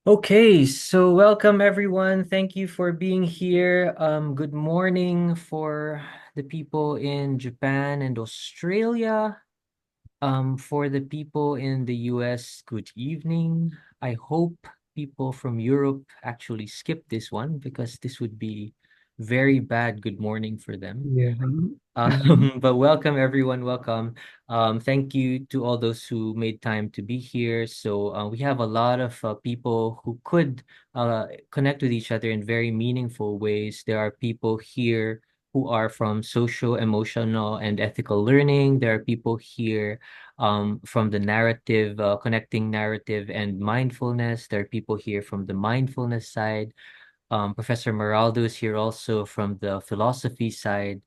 Okay, so welcome everyone. Thank you for being here. Good morning for the people in Japan and Australia. For the people in the US, good evening. I hope people from Europe actually skip this one because this would be very bad good morning for them. Yeah. Mhm. But welcome everyone, welcome. Thank you to all those who made time to be here. So we have a lot of people who could connect with each other in very meaningful ways. There are people here who are from social, emotional, and ethical learning. There are people here from the narrative, connecting narrative and mindfulness. There are people here from the mindfulness side. Professor Maraldo is here also from the philosophy side.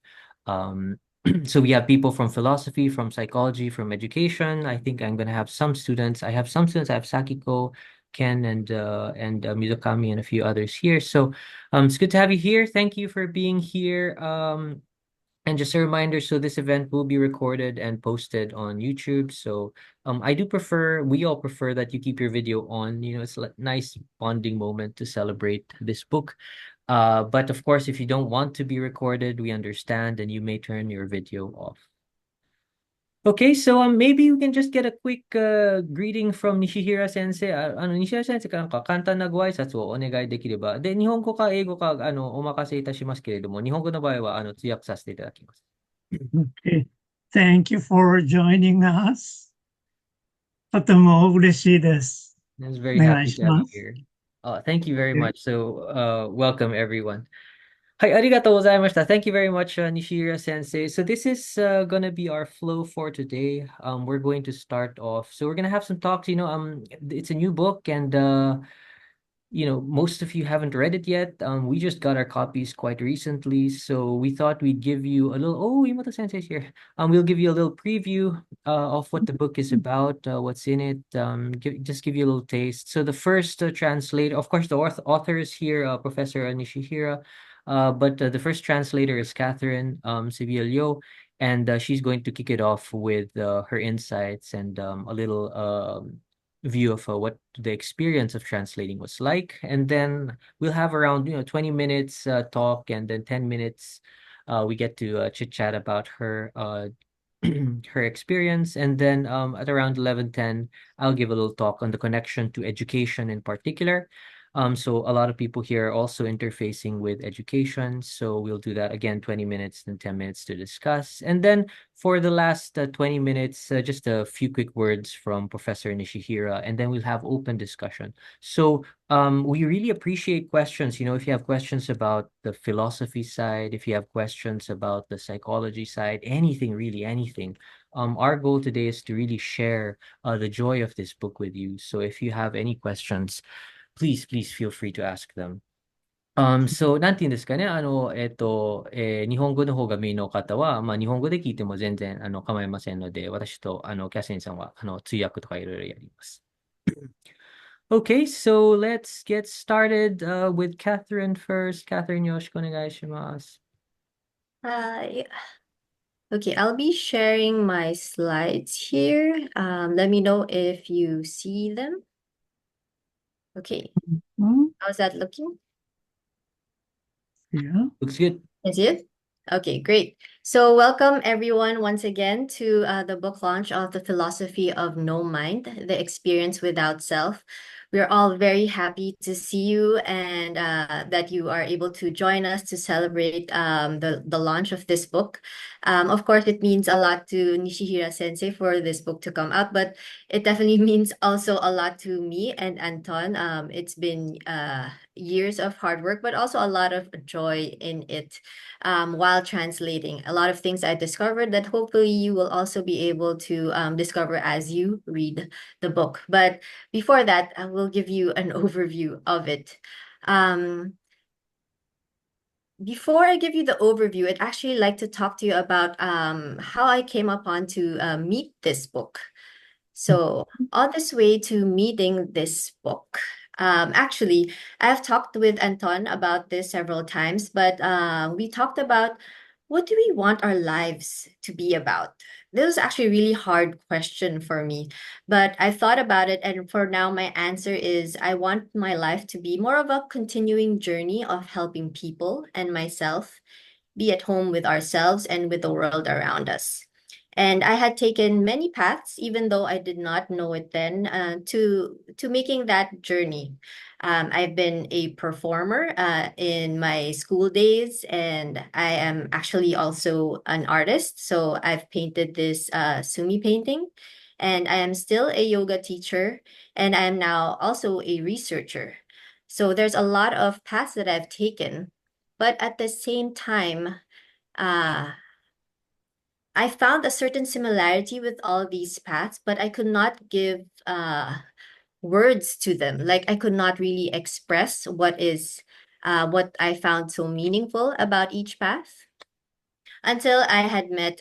Um, so we have people from philosophy, from psychology, from education. I think I'm gonna have some students. I have some students. I have Sakiko, Ken, and Mizukami, and a few others here. So it's good to have you here. Thank you for being here. And just a reminder, so this event will be recorded and posted on YouTube. So we all prefer that you keep your video on. It's a nice bonding moment to celebrate this book. But of course, if you don't want to be recorded, we understand and you may turn your video off. Okay, so maybe we can just get a quick greeting from Nishihira sensei. Nishihira sensei から簡単なご挨拶をお願いできれば。で、日本語か英語かお任せいたしますけれども、日本語の場合は通訳させていただきます。Okay. Thank you for joining us. とても嬉しいです。I was very お願い happy し to have ま you す。here. Thank you very Okay. much. So, welcome everyone. はい、ありがとうございました。Thank you very much, Nishira Sensei. So this is gonna be our flow for today. We're going to start off. So we're gonna have some talks. It's a new book, and most of you haven't read it yet. We just got our copies quite recently, so we thought we'd give you a little. Oh, Imoto Sensei's here. We'll give you a little preview of what the book is about, what's in it. Just give you a little taste. So the first translator, of course, the author is here, Professor Nishihira. But the first translator is Catherine Sevilla-Liu, and she's going to kick it off with her insights and a little view of what the experience of translating was like. And then we'll have around 20 minutes talk, and then 10 minutes we get to chit chat about her her experience. And then at around 11:10 I'll give a little talk on the connection to education in particular. So a lot of people here are also interfacing with education, so we'll do that again, 20 minutes and 10 minutes to discuss. And then for the last 20 minutes, just a few quick words from Professor Nishihira, and then we'll have open discussion. So we really appreciate questions. If you have questions about the philosophy side, if you have questions about the psychology side, anything, really anything. Our goal today is to really share the joy of this book with you. So if you have any questions, please feel free to ask them. So なんて言うんですかね。日本語の方がメインの方は、まあ、日本語で聞いても全然、構いませんので、私と、キャスリンさんは、通訳とかいろいろやります。Okay, so let's get started with Catherine first. Catherine, よろしくお願いします。Hi. Okay, I'll be sharing my slides here. Let me know if you see them. Okay, Hmm? how's that looking? Yeah. Looks good. Is it? Okay, great. So welcome everyone once again to the book launch of The Philosophy of No Mind, The Experience Without Self. We're all very happy to see you and that you are able to join us to celebrate the launch of this book. Of course, it means a lot to Nishihira Sensei for this book to come out, but it definitely means also a lot to me and Anton. It's been years of hard work, but also a lot of joy in it while translating. A lot of things I discovered that hopefully you will also be able to discover as you read the book. But before that, I will give you an overview of it. Before I give you the overview, I'd actually like to talk to you about how I came upon to meet this book. So on this way to meeting this book, actually, I've talked with Anton about this several times, but we talked about what do we want our lives to be about? this was actually a really hard question for me, but I thought about it, and for now, my answer is I want my life to be more of a continuing journey of helping people and myself be at home with ourselves and with the world around us. And I had taken many paths, even though I did not know it then, to making that journey. I've been a performer in my school days, and I am actually also an artist. So I've painted this sumi painting, and I am still a yoga teacher, and I am now also a researcher. So there's a lot of paths that I've taken, but at the same time, uh, I found a certain similarity with all these paths, but I could not give words to them. Like I could not really express what I found so meaningful about each path until I had met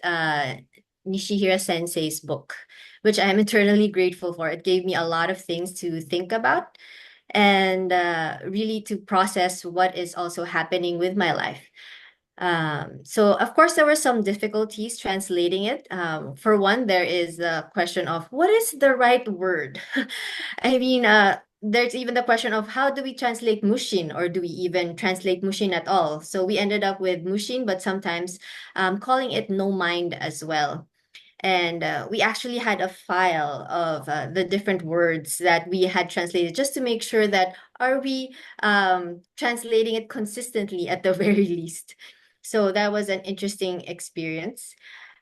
Nishihira Sensei's book, which I'm eternally grateful for. It gave me a lot of things to think about and really to process what is also happening with my life. So of course there were some difficulties translating it. For one, there is the question of what is the right word? I mean, there's even the question of how do we translate mushin, or do we even translate mushin at all? So we ended up with mushin, but sometimes calling it no mind as well. And we actually had a file of the different words that we had translated just to make sure that are we translating it consistently at the very least. So that was an interesting experience.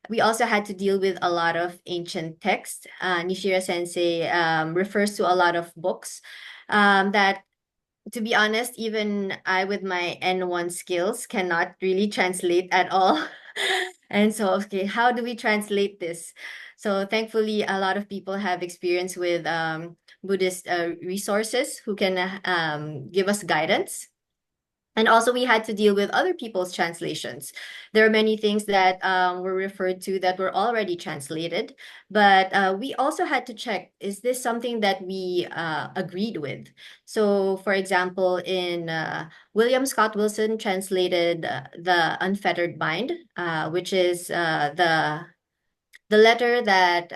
We also had to deal with a lot of ancient text. Nishira Sensei refers to a lot of books that, to be honest, even I with my N1 skills cannot really translate at all. And so, okay, how do we translate this? So thankfully, a lot of people have experience with Buddhist resources who can give us guidance. And also, we had to deal with other people's translations. There are many things that were referred to that were already translated, but we also had to check, is this something that we agreed with? So, for example, in William Scott Wilson translated The Unfettered Mind, which is the letter that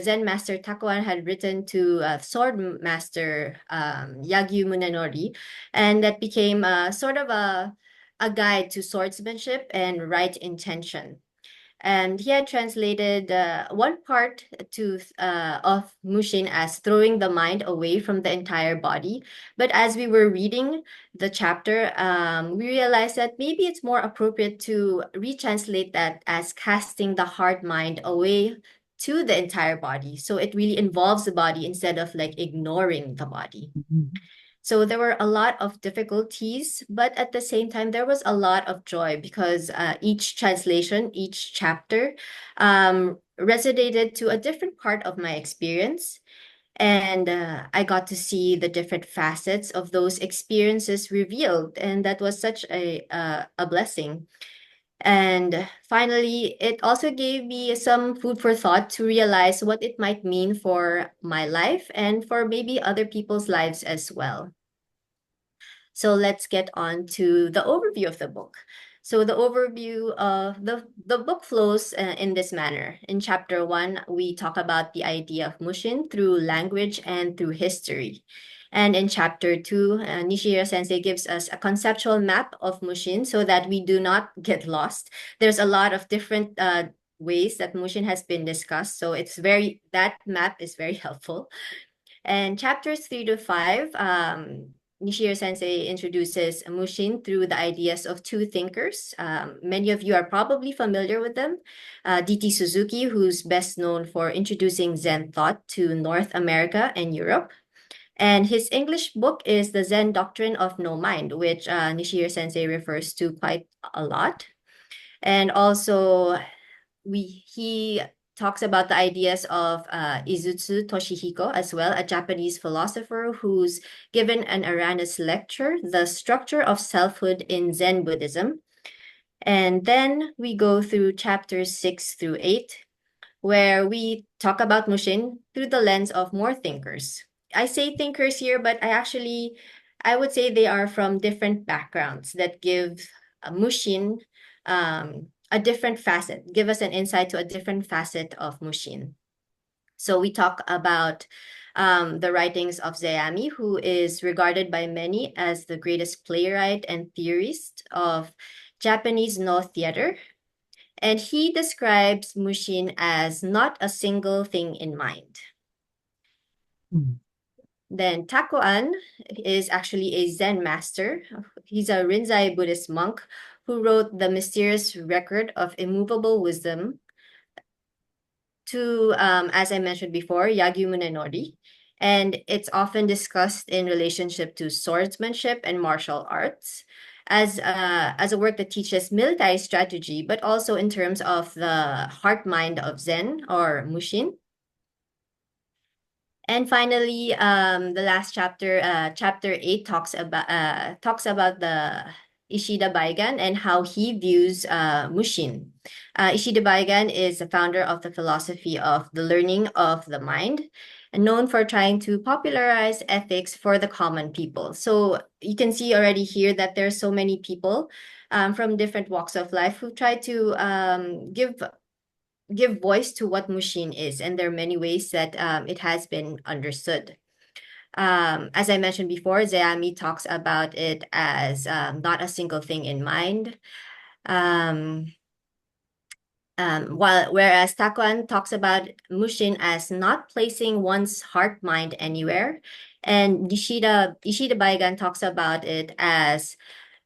Zen Master Takuan had written to Sword Master Yagyu Munenori, and that became sort of a guide to swordsmanship and right intention. And he had translated one part of mushin as throwing the mind away from the entire body. But as we were reading the chapter, we realized that maybe it's more appropriate to retranslate that as casting the heart mind away to the entire body. So it really involves the body instead of like ignoring the body. So there were a lot of difficulties, but at the same time, there was a lot of joy because each translation, each chapter resonated to a different part of my experience. And I got to see the different facets of those experiences revealed. And that was such a blessing. And finally, it also gave me some food for thought to realize what it might mean for my life and for maybe other people's lives as well. So let's get on to the overview of the book. So the overview of the book flows in this manner. In chapter 1, we talk about the idea of mushin through language and through history. And in chapter 2, Nishihira Sensei gives us a conceptual map of mushin so that we do not get lost. There's a lot of different ways that mushin has been discussed. So that map is very helpful. And chapters 3 to 5, Nishihiro Sensei introduces mushin through the ideas of two thinkers. Many of you are probably familiar with them. D.T. Suzuki, who's best known for introducing Zen thought to North America and Europe. And his English book is The Zen Doctrine of No Mind, which Nishihiro Sensei refers to quite a lot. And also, he talks about the ideas of Izutsu Toshihiko as well, a Japanese philosopher who's given an Aranis lecture, The Structure of Selfhood in Zen Buddhism. And then we go through chapters 6 through 8, where we talk about mushin through the lens of more thinkers. I say thinkers here, but I would say they are from different backgrounds that give mushin a different facet, give us an insight to a different facet of mushin. So we talk about the writings of Zeami, who is regarded by many as the greatest playwright and theorist of Japanese no theater. And he describes mushin as not a single thing in mind. Then Takuan is actually a Zen master. He's a Rinzai Buddhist monk who wrote the mysterious record of immovable wisdom to, as I mentioned before, Yagyu Munenori. And it's often discussed in relationship to swordsmanship and martial arts as a work that teaches military strategy, but also in terms of the heart mind of Zen or Mushin. And finally, the last chapter, chapter 8, talks about the Ishida Baigan and how he views mushin. Ishida Baigan is the founder of the philosophy of the learning of the mind, and known for trying to popularize ethics for the common people. So you can see already here that there's so many people from different walks of life who try to give voice to what mushin is, and there are many ways that it has been understood. As I mentioned before, Zeami talks about it as not a single thing in mind. Whereas Takuan talks about mushin as not placing one's heart mind anywhere, and Ishida Baigan talks about it as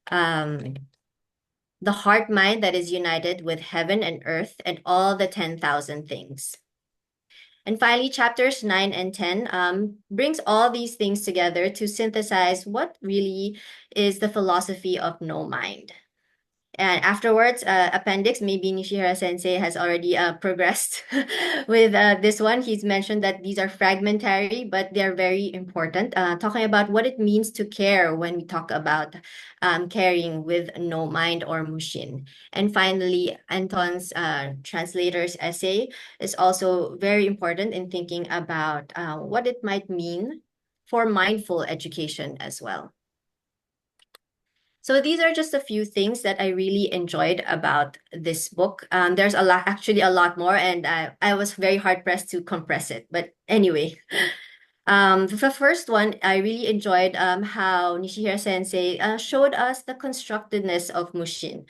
the heart mind that is united with heaven and earth and all the 10,000 things. And finally, chapters 9 and 10 brings all these things together to synthesize what really is the philosophy of no mind. And afterwards, appendix, maybe Nishihira sensei has already progressed with this one. He's mentioned that these are fragmentary, but they're very important, talking about what it means to care when we talk about caring with no mind or mushin. And finally, Anton's translator's essay is also very important in thinking about what it might mean for mindful education as well. So these are just a few things that I really enjoyed about this book. There's actually a lot more, and I was very hard pressed to compress it. But anyway, the first one, I really enjoyed how Nishihira Sensei showed us the constructedness of mushin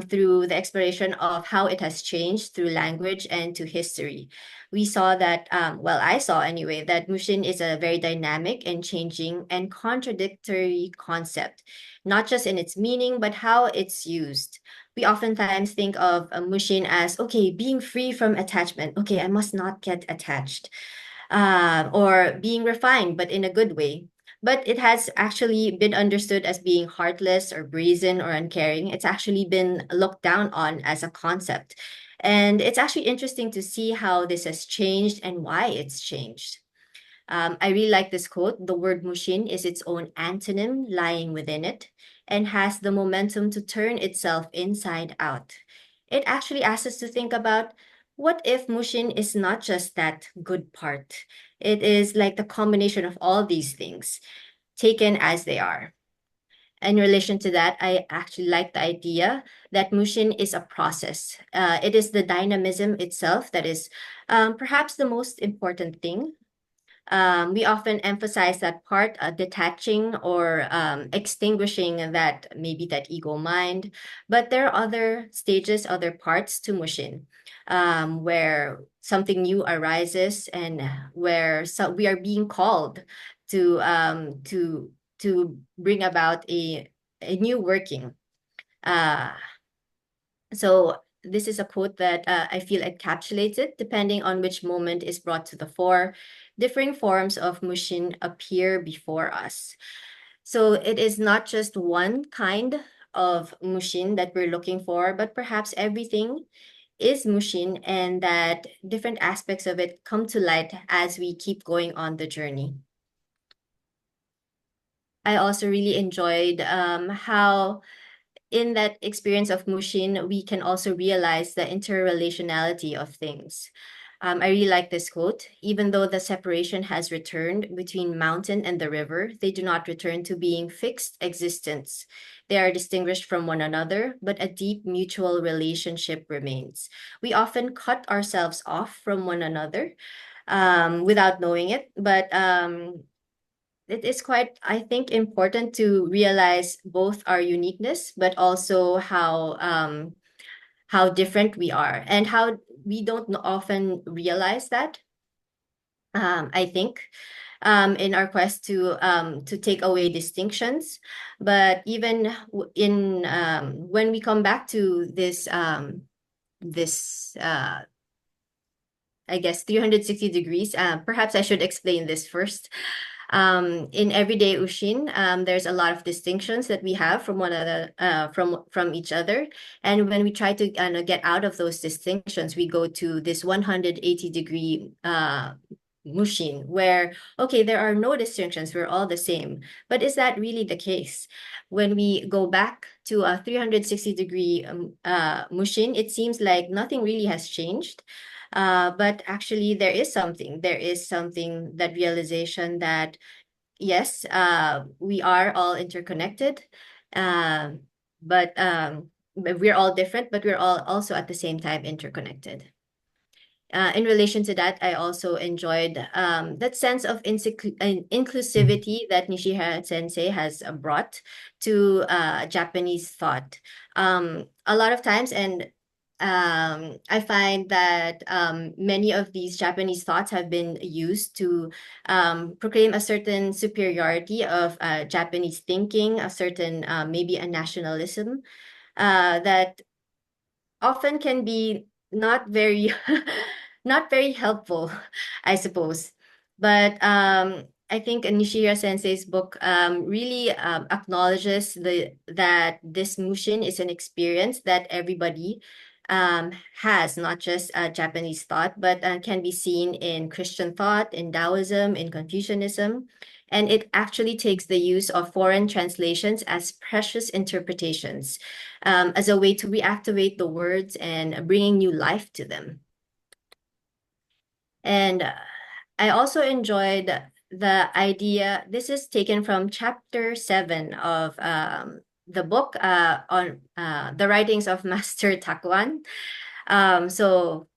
through the exploration of how it has changed through language and to history. We saw that, I saw anyway, that mushin is a very dynamic and changing and contradictory concept, not just in its meaning, but how it's used. We oftentimes think of mushin as, okay, being free from attachment. Okay, I must not get attached. Or being refined, but in a good way. But it has actually been understood as being heartless or brazen or uncaring. It's actually been looked down on as a concept. And it's actually interesting to see how this has changed and why it's changed. I really like this quote. The word mushin is its own antonym lying within it and has the momentum to turn itself inside out. It actually asks us to think about, what if mushin is not just that good part? It is like the combination of all these things taken as they are. In relation to that, I actually like the idea that mushin is a process. It is the dynamism itself that is perhaps the most important thing. We often emphasize that part, detaching or extinguishing that maybe that ego mind, but there are other stages, other parts to mushin, where something new arises and where we are being called to bring about a new working. So this is a quote that I feel encapsulates it. Depending on which moment is brought to the fore, differing forms of mushin appear before us. So it is not just one kind of mushin that we're looking for, but perhaps everything is mushin, and that different aspects of it come to light as we keep going on the journey. I also really enjoyed how in that experience of mushin, we can also realize the interrelationality of things. I really like this quote. Even though the separation has returned between mountain and the river, they do not return to being fixed existence. They are distinguished from one another, but a deep mutual relationship remains. We often cut ourselves off from one another without knowing it, but it is quite, I think, important to realize both our uniqueness, but also how different we are and how we don't often realize that. I think in our quest to take away distinctions, but even in when we come back to this I guess 360 degrees. Perhaps I should explain this first. In everyday Ushin, there's a lot of distinctions that we have from one another, from each other. And when we try to get out of those distinctions, we go to this 180-degree mushin, where, okay, there are no distinctions, we're all the same. But is that really the case? When we go back to a 360-degree mushin, it seems like nothing really has changed. But actually, there is something. There is something, that realization that, yes, we are all interconnected, but we're all different, but we're all also at the same time interconnected. In relation to that, I also enjoyed that sense of inclusivity that Nishihira Sensei has brought to Japanese thought. A lot of times, and I find that many of these Japanese thoughts have been used to proclaim a certain superiority of Japanese thinking, a certain maybe a nationalism that often can be not very not very helpful, I suppose. But I think Nishihira Sensei's book really acknowledges that this mushin is an experience that everybody has, not just Japanese thought, but can be seen in Christian thought, in Taoism, in Confucianism. And it actually takes the use of foreign translations as precious interpretations, as a way to reactivate the words and bringing new life to them. And I also enjoyed the idea. This is taken from chapter 7 of the book on the writings of Master Takuan. So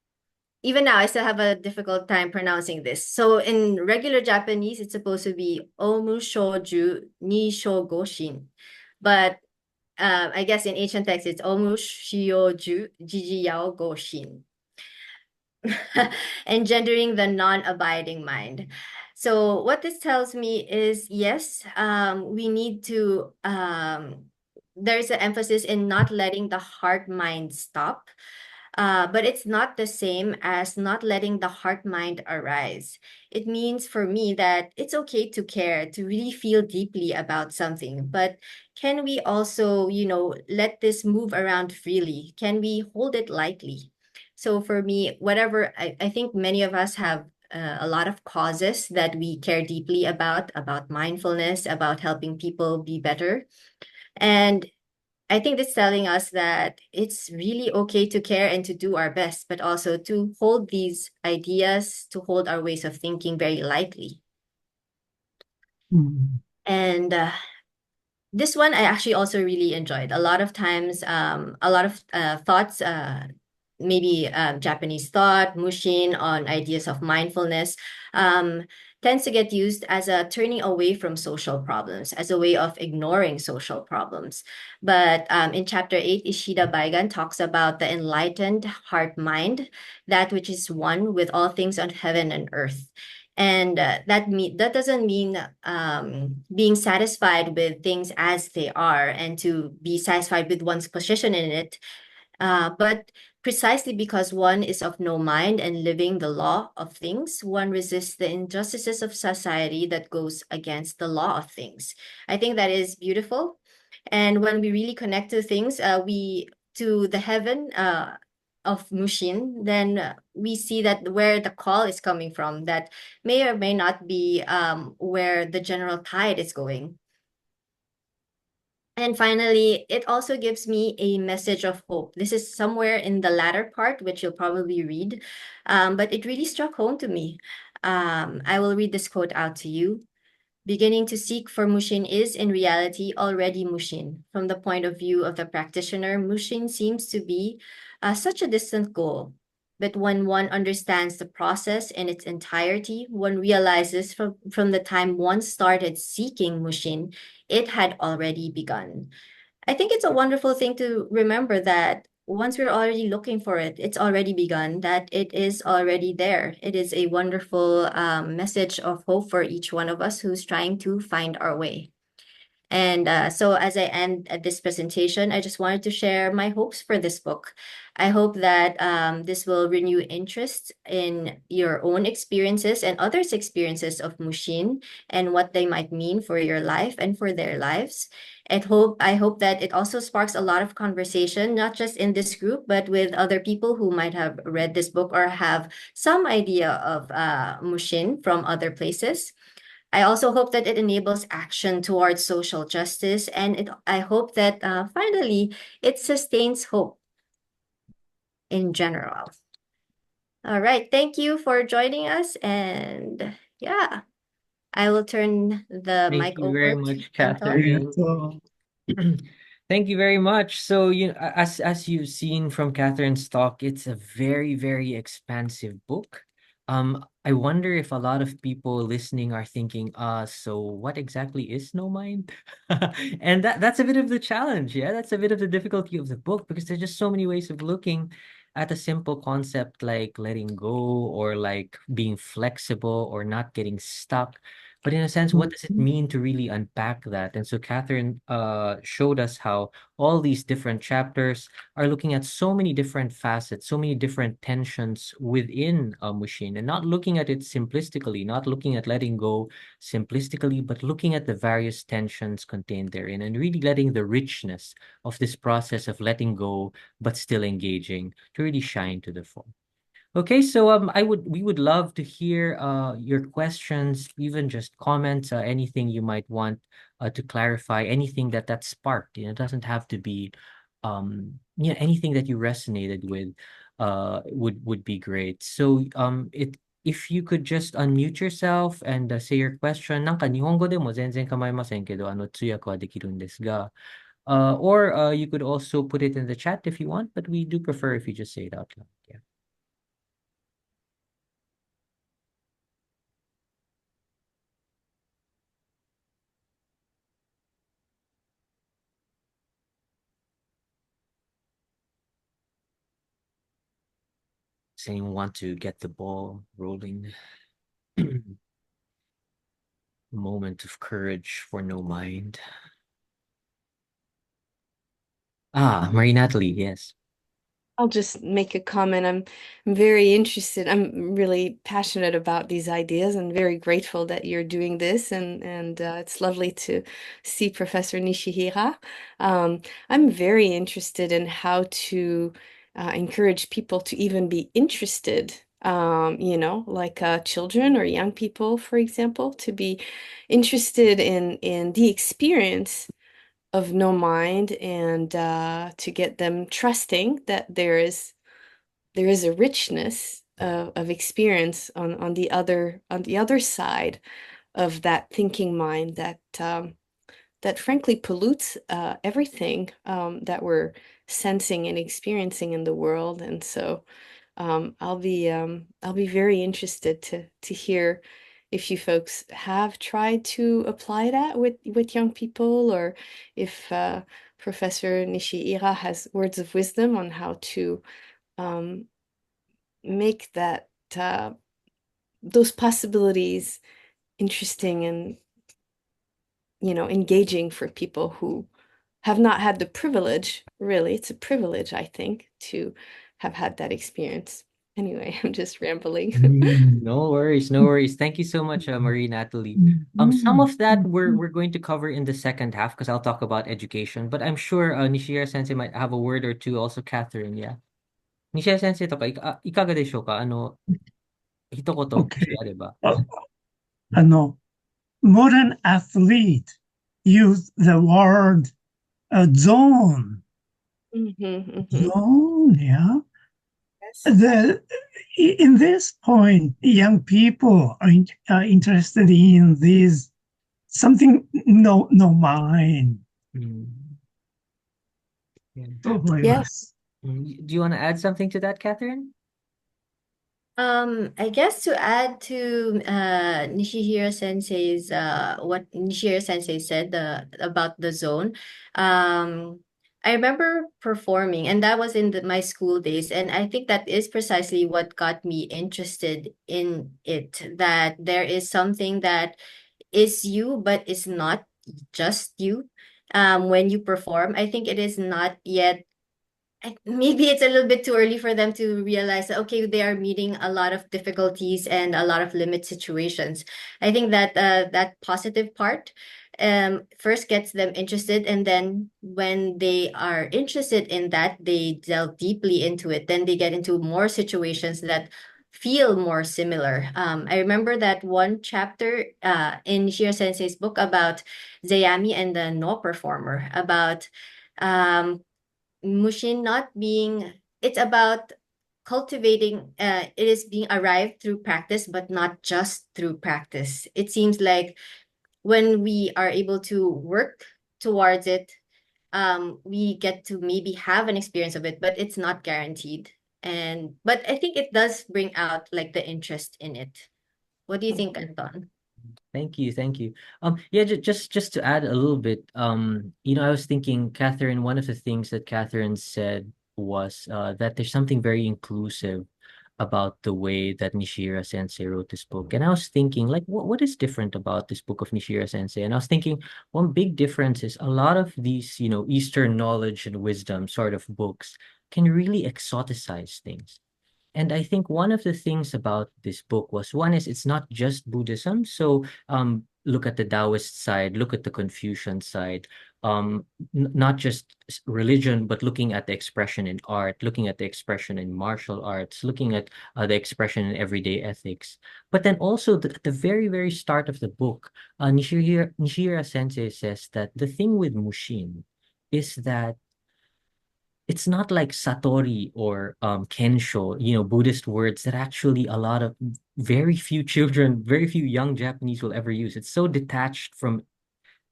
even now, I still have a difficult time pronouncing this. So in regular Japanese, it's supposed to be Omu Shoju ni Shogoshin. But I guess in ancient texts, it's Omu Shioju Jiji Yao Goshin. Engendering the non-abiding mind. So what this tells me is, yes, we need to, there's an emphasis in not letting the heart-mind stop. But it's not the same as not letting the heart mind arise. It means for me that it's okay to care, to really feel deeply about something, but can we also, let this move around freely? Can we hold it lightly? So for me, whatever, I think many of us have a lot of causes that we care deeply about mindfulness, about helping people be better. And I think it's telling us that it's really okay to care and to do our best, but also to hold these ideas, to hold our ways of thinking very lightly. And this one I actually also really enjoyed. A lot of times, a lot of thoughts, maybe Japanese thought, mushin on ideas of mindfulness, tends to get used as a turning away from social problems, as a way of ignoring social problems. But in chapter 8, Ishida Baigan talks about the enlightened heart mind, that which is one with all things on heaven and earth. And that doesn't mean being satisfied with things as they are and to be satisfied with one's position in it, but precisely because one is of no mind and living the law of things, one resists the injustices of society that goes against the law of things. I think that is beautiful. And when we really connect to things, to the heaven of mushin, then we see that where the call is coming from, that may or may not be where the general tide is going. And finally, it also gives me a message of hope. This is somewhere in the latter part, which you'll probably read, but it really struck home to me. I will read this quote out to you. Beginning to seek for mushin is, in reality, already mushin. From the point of view of the practitioner, mushin seems to be such a distant goal. But when one understands the process in its entirety, one realizes from the time one started seeking mushin, it had already begun. I think it's a wonderful thing to remember that once we're already looking for it, it's already begun, that it is already there. It is a wonderful message of hope for each one of us who's trying to find our way. And so, as I end this presentation, I just wanted to share my hopes for this book. I hope that this will renew interest in your own experiences and others' experiences of mushin and what they might mean for your life and for their lives. I hope that it also sparks a lot of conversation, not just in this group, but with other people who might have read this book or have some idea of mushin from other places. I also hope that it enables action towards social justice, and I hope that finally it sustains hope in general. All right, thank you for joining us, and yeah, I will turn the Thank mic you very over to much, Anton. Catherine. Thank you very much. So, as you've seen from Catherine's talk, it's a very, very expansive book. I wonder if a lot of people listening are thinking, so what exactly is no mind? And that's a bit of the challenge, yeah. That's a bit of the difficulty of the book because there's just so many ways of looking at a simple concept like letting go or like being flexible or not getting stuck. But in a sense, what does it mean to really unpack that? And so Catherine showed us how all these different chapters are looking at so many different facets, so many different tensions within a machine, and not looking at it simplistically, not looking at letting go simplistically, but looking at the various tensions contained therein and really letting the richness of this process of letting go but still engaging to really shine to the fore. Okay, so we would love to hear your questions, even just comments, anything you might want to clarify, anything that sparked. It doesn't have to be yeah, anything that you resonated with would be great. So it if you could just unmute yourself and say your question. なんか日本語でも全然構いませんけど、通訳はできるんですが、or you could also put it in the chat if you want, but we do prefer if you just say it out loud. Yeah. Does anyone want to get the ball rolling? Moment of courage for no mind. Marie Natalie, yes. I'll just make a comment. I'm very interested. I'm really passionate about these ideas and very grateful that you're doing this. And it's lovely to see Professor Nishihira. I'm very interested in how to encourage people to even be interested. Like children or young people, for example, to be interested in the experience of no mind and to get them trusting that there is a richness of experience on the other side of that thinking mind that frankly pollutes everything that we're sensing and experiencing in the world. And so I'll be very interested to hear if you folks have tried to apply that with young people, or if Professor Nishihira has words of wisdom on how to make that those possibilities interesting and engaging for people who have not had the privilege. Really, it's a privilege, I think, to have had that experience. Anyway, I'm just rambling. No worries, no worries. Thank you so much, Marie Natalie. Some of that we're going to cover in the second half because I'll talk about education. But I'm sure Nishira Sensei might have a word or two. Also, Catherine, yeah. Nishira Sensei とかいかがでしょうか？一言もし Okay. あれば。Modern athlete use the word zone. Mm-hmm. Zone, yeah. Yes. In this point, young people are interested in this something no mind. Mm. Yeah. と思い Yeah. ます。 Do you want to add something to that, Catherine? I guess to add to Nishihira Sensei's what Nishihira Sensei said about the zone. I remember performing, and that was in my school days, and I think that is precisely what got me interested in it, that there is something that is you but is not just you. When you perform, I think it is not yet, maybe it's a little bit too early for them to realize that, okay, they are meeting a lot of difficulties and a lot of limit situations. I think that that positive part first gets them interested, and then when they are interested in that, they delve deeply into it. Then they get into more situations that feel more similar. I remember that one chapter in Shira Sensei's book about Zeami and the no performer, about um mushin not being, it's about cultivating, it is being arrived through practice but not just through practice. It seems like when we are able to work towards it, we get to maybe have an experience of it, but it's not guaranteed. And but I think it does bring out like the interest in it. What do you think, Anton? Thank you, thank you. Yeah, just to add a little bit, I was thinking, Catherine, one of the things that Catherine said was that there's something very inclusive about the way that Nishihira Sensei wrote this book. And I was thinking, like, what is different about this book of Nishihira Sensei? And I was thinking, one big difference is a lot of these, Eastern knowledge and wisdom sort of books can really exoticize things. And I think one of the things about this book was, one is it's not just Buddhism. So look at the Taoist side, look at the Confucian side, not just religion, but looking at the expression in art, looking at the expression in martial arts, looking at the expression in everyday ethics. But then also at the very, very start of the book, Nishihira Sensei says that the thing with Mushin is that it's not like Satori or Kensho, Buddhist words that actually a lot of very few children, very few young Japanese will ever use. It's so detached from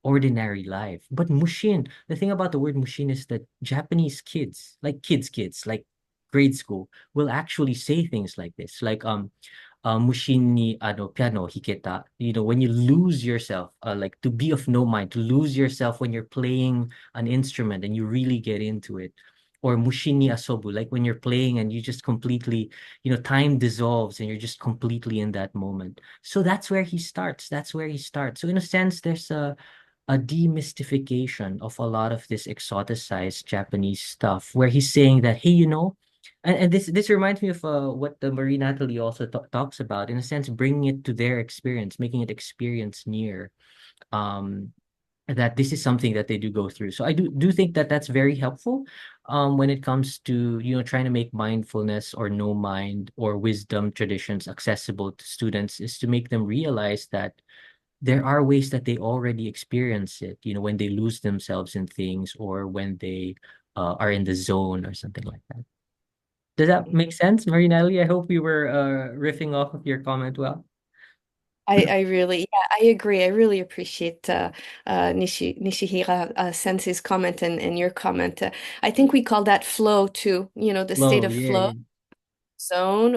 ordinary life. But mushin, the thing about the word mushin is that Japanese kids, like kids, like grade school, will actually say things like this, like mushin ni piano hiketa. When you lose yourself, like to be of no mind, to lose yourself when you're playing an instrument and you really get into it. Or mushin ni asobu, like when you're playing and you just completely, time dissolves and you're just completely in that moment. So that's where he starts. That's where he starts. So in a sense, there's a demystification of a lot of this exoticized Japanese stuff, where he's saying that, hey, and this reminds me of what the Marie Natalie also talks about, in a sense, bringing it to their experience, making it experience near. Um, that this is something that they do go through. So I do think that that's very helpful when it comes to, trying to make mindfulness or no mind or wisdom traditions accessible to students, is to make them realize that there are ways that they already experience it, when they lose themselves in things or when they are in the zone or something like that. Does that make sense, Marinelli? I hope we were riffing off of your comment well. I really, yeah, I agree. I really appreciate Nishihira Sensei's comment and your comment. I think we call that flow too, the state Flow, of yeah, flow yeah. zone,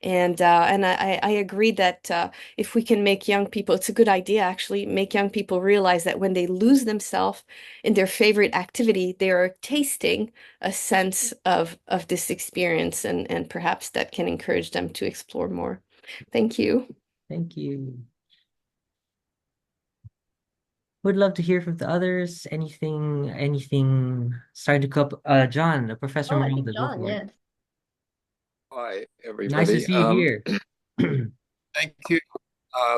and I agree that if we can make young people, it's a good idea actually, make young people realize that when they lose themselves in their favorite activity, they are tasting a sense of this experience, and perhaps that can encourage them to explore more. Thank you. Thank you. Would love to hear from the others. Anything starting to come up. John, Professor Oh, I think Miranda, go John, for it. yes. Hi, Nice to everybody. see you here. Thank you.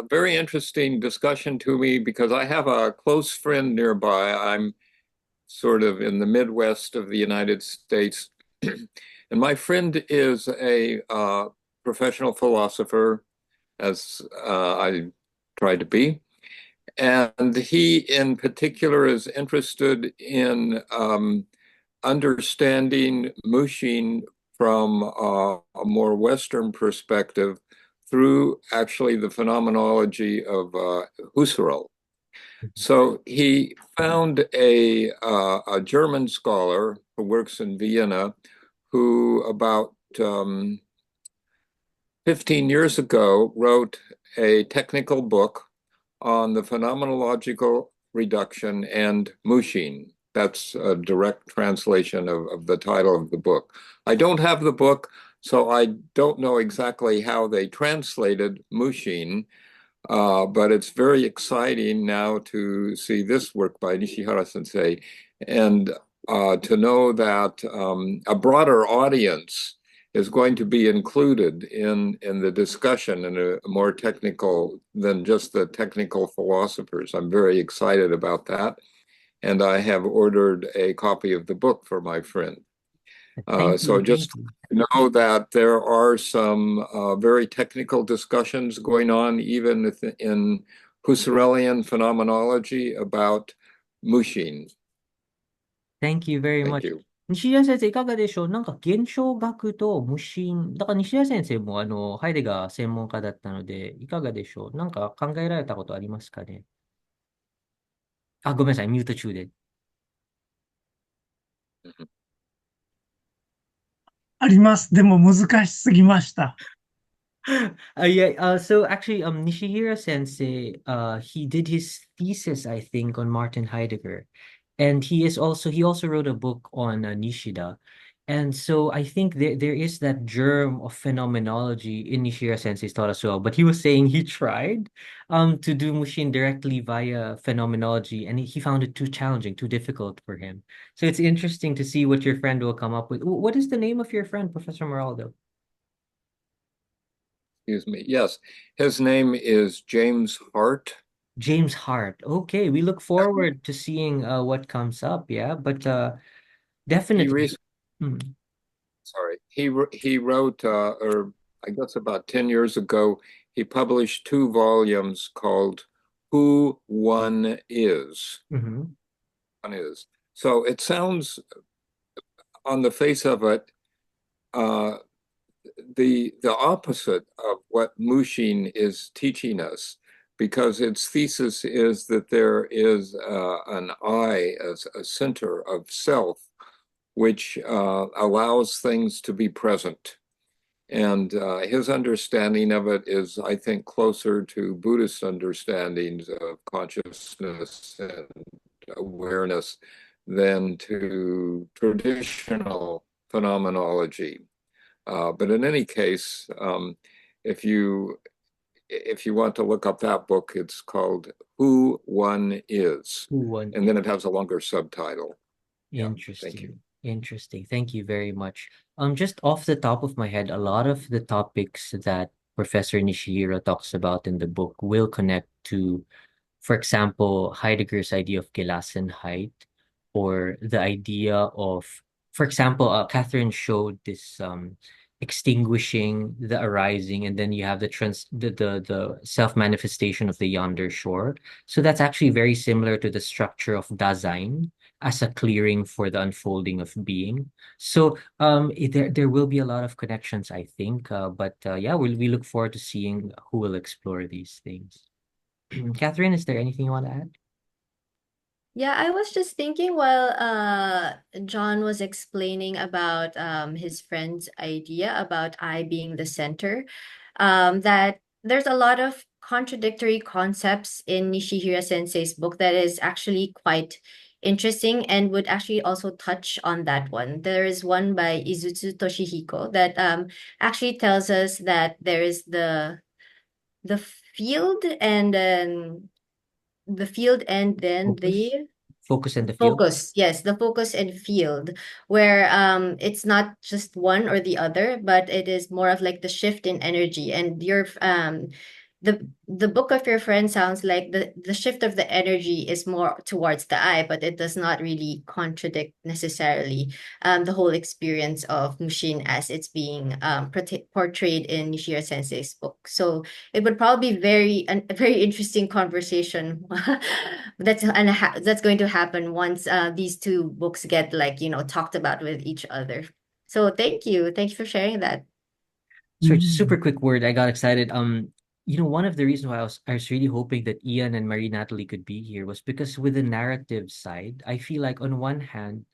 Very interesting discussion to me because I have a close friend nearby. I'm sort of in the Midwest of the United States. And my friend is a professional philosopher, as I try to be. And he in particular is interested in understanding mushin from a more Western perspective through actually the phenomenology of Husserl. So he found a German scholar who works in Vienna who about 15 years ago wrote a technical book on the phenomenological reduction and mushin. That's a direct translation of the title of the book. I don't have the book, so I don't know exactly how they translated mushin, but it's very exciting now to see this work by Nishihira sensei and to know that a broader audience is going to be included in the discussion and a more technical than just the technical philosophers. I'm very excited about that. And I have ordered a copy of the book for my friend. So just know that there are some very technical discussions going on even in Husserlian phenomenology about mushin. Thank you very Thank much. you. 西田先生いかがでしょう？なんか現象学と無心。だから西田先生もハイデガー専門家だったので、いかがでしょう？なんか考えられたことありますかね？あ、ごめんなさい、ミュート中で。あります。でも難しすぎました。Yeah, so actually, Nishihira sensei, he did his thesis, I think, on Martin Heidegger. And he also wrote a book on Nishida. And so I think there is that germ of phenomenology in Nishihira sensei's thought as well. But he was saying he tried to do Mushin directly via phenomenology, and he found it too challenging, too difficult for him. So it's interesting to see what your friend will come up with. What is the name of your friend, Professor Moraldo? Excuse me. Yes, his name is James Hart. James Hart. Okay, we look forward to seeing what comes up. Yeah, but He definitely. Mm. sorry, he wrote, or I guess about 10 years ago, he published 2 volumes called Who One Is. Mhm. One is. So it sounds on the face of it, uh, the opposite of what Mushin is teaching us, because its thesis is that there is an I as a center of self, which allows things to be present. And his understanding of it is, I think, closer to Buddhist understandings of consciousness and awareness than to traditional phenomenology. But in any case, if you want to look up that book, it's called Who One Is, Who won? and then it has a longer subtitle. Yeah, thank you. Interesting. Interesting. Thank you very much. Just off the top of my head, a lot of the topics that Professor Nishihira talks about in the book will connect to, for example, Heidegger's idea of Gelassenheit, or the idea of, for example, Catherine showed this extinguishing, the arising, and then you have the self-manifestation of the yonder shore. So that's actually very similar to the structure of Dasein as a clearing for the unfolding of being. So there will be a lot of connections, I think. But yeah, we look forward to seeing who will explore these things. Catherine, is there anything you want to add? Yeah, I was just thinking while John was explaining about his friend's idea about I being the center, that there's a lot of contradictory concepts in Nishihira Sensei's book that is actually quite interesting and would actually also touch on that one. There is one by Izutsu Toshihiko that actually tells us that there is the field and then the field and then Focus? the Focus in the field? focus. Yes, the focus and field, where it's not just one or the other, but it is more of like the shift in energy, and the book of your friend sounds like the shift of the energy is more towards the eye, but it does not really contradict necessarily the whole experience of mushin as it's being portrayed in Nishihira Sensei's book. So it would probably be a very interesting conversation that's going to happen once these two books get like talked about with each other. So thank you for sharing that. So just super quick word, I got excited. One of the reasons why I was really hoping that Ian and Marie Natalie could be here was because with the narrative side, I feel like on one hand,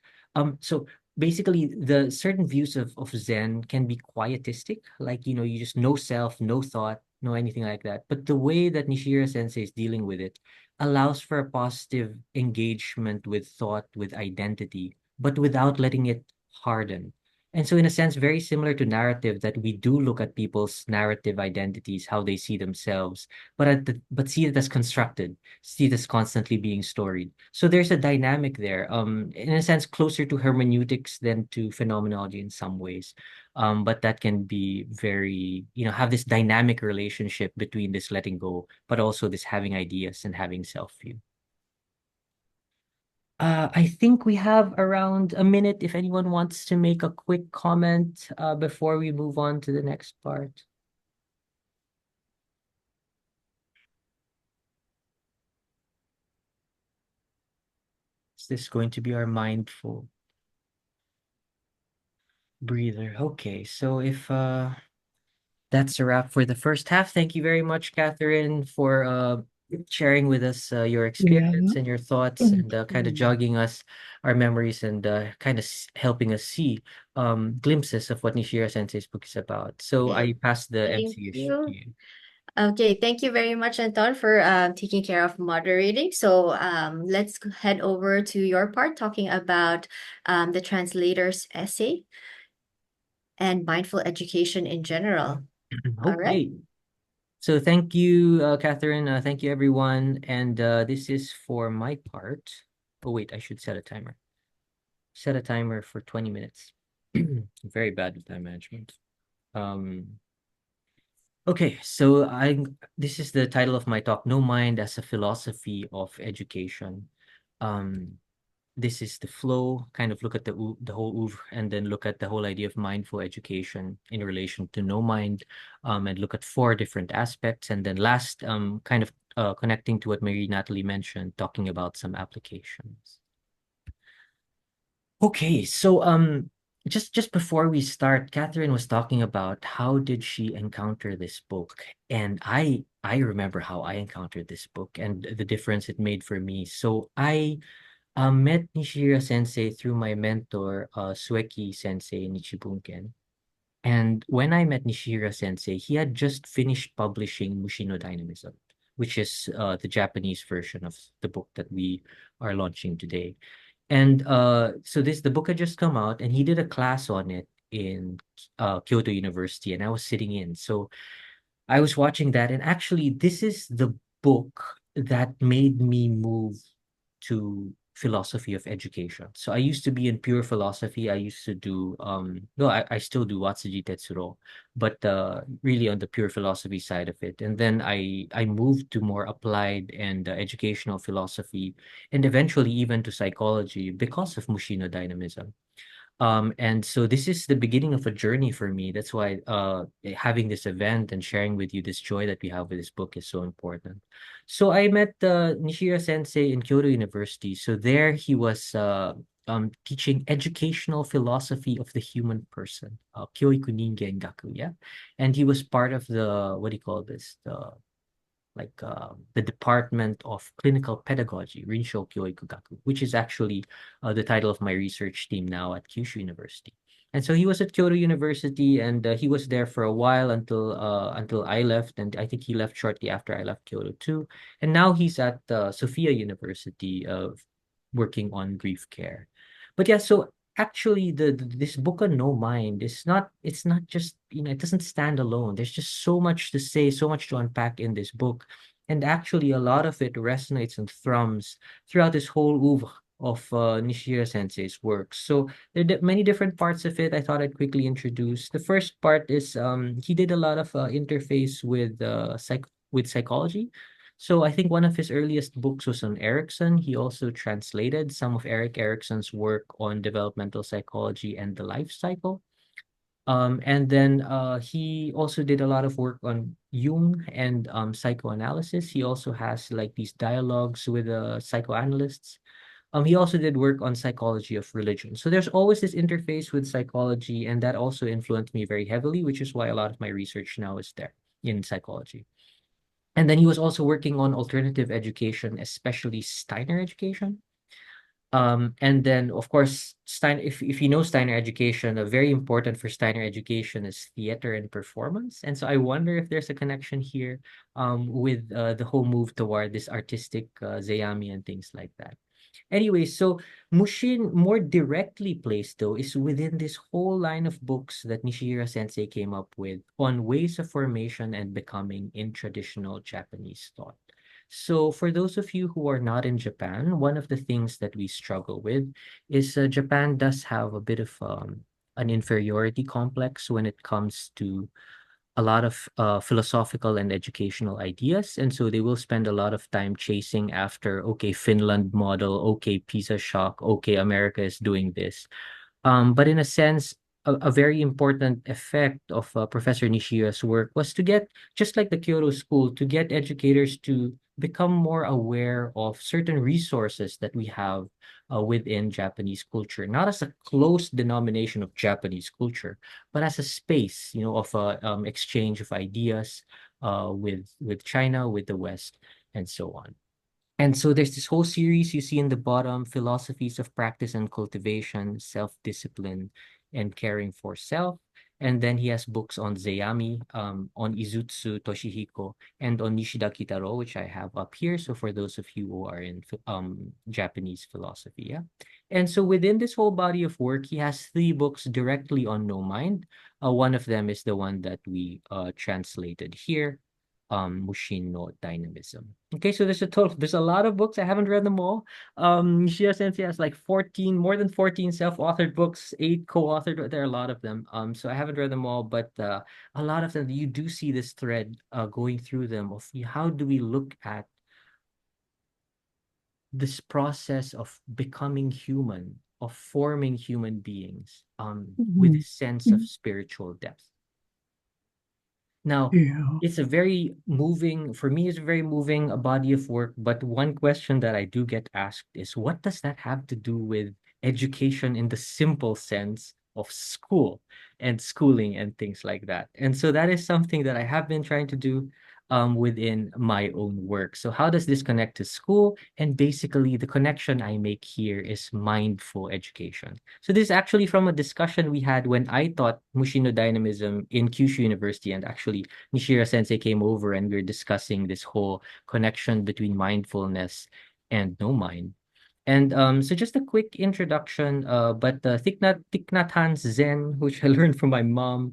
so basically the certain views of Zen can be quietistic, like you just no self, no thought, no anything like that. But the way that Nishihira Sensei is dealing with it allows for a positive engagement with thought, with identity, but without letting it harden. And so, in a sense, very similar to narrative, that we do look at people's narrative identities, how they see themselves, but see it as constructed, see it as constantly being storied. So there's a dynamic there, in a sense, closer to hermeneutics than to phenomenology in some ways. But that can be very, have this dynamic relationship between this letting go, but also this having ideas and having self-view. I think we have around a minute if anyone wants to make a quick comment before we move on to the next part. Is this going to be our mindful breather? Okay, so if that's a wrap for the first half. Thank you very much, Catherine, for sharing with us your experience and your thoughts, and kind of jogging our memories, and kind of helping us see glimpses of what Nishihira Sensei's book is about. So Okay. I pass the Thank MC to you. you. Okay, thank you very much, Anton, for taking care of moderating. So let's head over to your part, talking about the translator's essay and mindful education in general. All right. Okay. So thank you, Catherine. Thank you, everyone. And this is for my part. Oh, wait, I should set a timer. Set a timer for 20 minutes. Very bad with time management. Okay, so this is the title of my talk, No Mind as a Philosophy of Education. Um, this is the flow, kind of look at the whole oeuvre, and then look at the whole idea of mindful education in relation to no mind, and look at four different aspects, and then last, kind of connecting to what Marie Natalie mentioned, talking about some applications. Okay, so just before we start, Catherine was talking about how did she encounter this book, and I remember how I encountered this book and the difference it made for me. So I met Nishihira Sensei through my mentor, Sueki Sensei Nichibunken. And when I met Nishihira Sensei, he had just finished publishing Mushino Dynamism, which is the Japanese version of the book that we are launching today. And so the book had just come out, and he did a class on it in Kyoto University, and I was sitting in. So I was watching that, and actually, this is the book that made me move to philosophy of education. So I used to be in pure philosophy. I used to do no, I still do Watsuji Tetsuro, but really on the pure philosophy side of it. And then I moved to more applied and educational philosophy, and eventually even to psychology because of Mushino dynamism. And so this is the beginning of a journey for me. That's why having this event and sharing with you this joy that we have with this book is so important. So I met Nishihira Sensei in Kyoto University. So there he was teaching educational philosophy of the human person, Kyoiku Ningen Gaku, yeah. And he was part of the, what do you call this? The Department of Clinical Pedagogy, Rinsho Kyoiku Gaku, which is actually the title of my research team now at Kyushu University. And so he was at Kyoto University, and he was there for a while until I left, and I think he left shortly after I left Kyoto too. And now he's at Sophia University, working on grief care. But yeah, so actually this book on no mind is not, it's not just, it doesn't stand alone. There's just so much to say, so much to unpack in this book, and actually a lot of it resonates and thrums throughout this whole oeuvre of Nishihira Sensei's works. So there are many different parts of it I thought I'd quickly introduce. The first part is he did a lot of interface with with psychology. So I think one of his earliest books was on Erickson. He also translated some of Erik Erikson's work on developmental psychology and the life cycle. And then he also did a lot of work on Jung and psychoanalysis. He also has like these dialogues with psychoanalysts. He also did work on psychology of religion. So there's always this interface with psychology, and that also influenced me very heavily, which is why a lot of my research now is there in psychology. And then he was also working on alternative education, especially Steiner education. And then of course, if you know Steiner education, very important for Steiner education is theater and performance. And so I wonder if there's a connection here with the whole move toward this artistic Zeami and things like that. Anyway, so Mushin, more directly placed though, is within this whole line of books that Nishihira Sensei came up with on ways of formation and becoming in traditional Japanese thought. So for those of you who are not in Japan, one of the things that we struggle with is Japan does have a bit of an inferiority complex when it comes to a lot of philosophical and educational ideas. And so they will spend a lot of time chasing after, okay, Finland model, okay, PISA shock, okay, America is doing this. But in a sense, a very important effect of Professor Nishihira's work was to get, just like the Kyoto School, to get educators to become more aware of certain resources that we have within Japanese culture, not as a close denomination of Japanese culture, but as a space, of exchange of ideas with China, with the West, and so on. And so there's this whole series you see in the bottom, philosophies of practice and cultivation, self-discipline, and caring for self. And then he has books on Zeami, on Izutsu Toshihiko, and on Nishida Kitaro, which I have up here. So for those of you who are in Japanese philosophy, yeah. And so within this whole body of work, he has 3 books directly on no mind. One of them is the one that we translated here, Mushin no Dynamism. Okay, so there's a lot of books. I haven't read them all. Nishida Sensei has like 14, more than 14 self-authored books, 8 co-authored. There are a lot of them. So I haven't read them all, but a lot of them, you do see this thread going through them of how do we look at this process of becoming human, of forming human beings, with a sense of spiritual depth. Now, Yeah. it's a very moving, for me, it's a very moving body of work. But one question that I do get asked is, what does that have to do with education in the simple sense of school and schooling and things like that? And so that is something that I have been trying to do within my own work. So how does this connect to school? And basically, the connection I make here is mindful education. So this is actually from a discussion we had when I taught Mushino Dynamism in Kyushu University, and actually Nishihira Sensei came over and we were discussing this whole connection between mindfulness and no mind. And so just a quick introduction, but Thich Nhat Hanh's Zen, which I learned from my mom,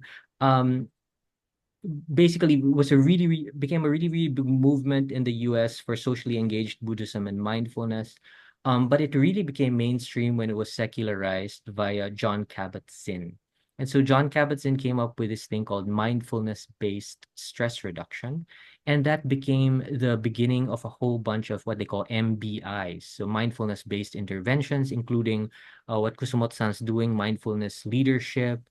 basically was became a really big movement in the US for socially engaged Buddhism and mindfulness. But it really became mainstream when it was secularized via John Kabat-Zinn. And so John Kabat-Zinn came up with this thing called mindfulness-based stress reduction. And that became the beginning of a whole bunch of what they call MBIs. So mindfulness-based interventions, including what Kusumoto-san's doing, mindfulness leadership,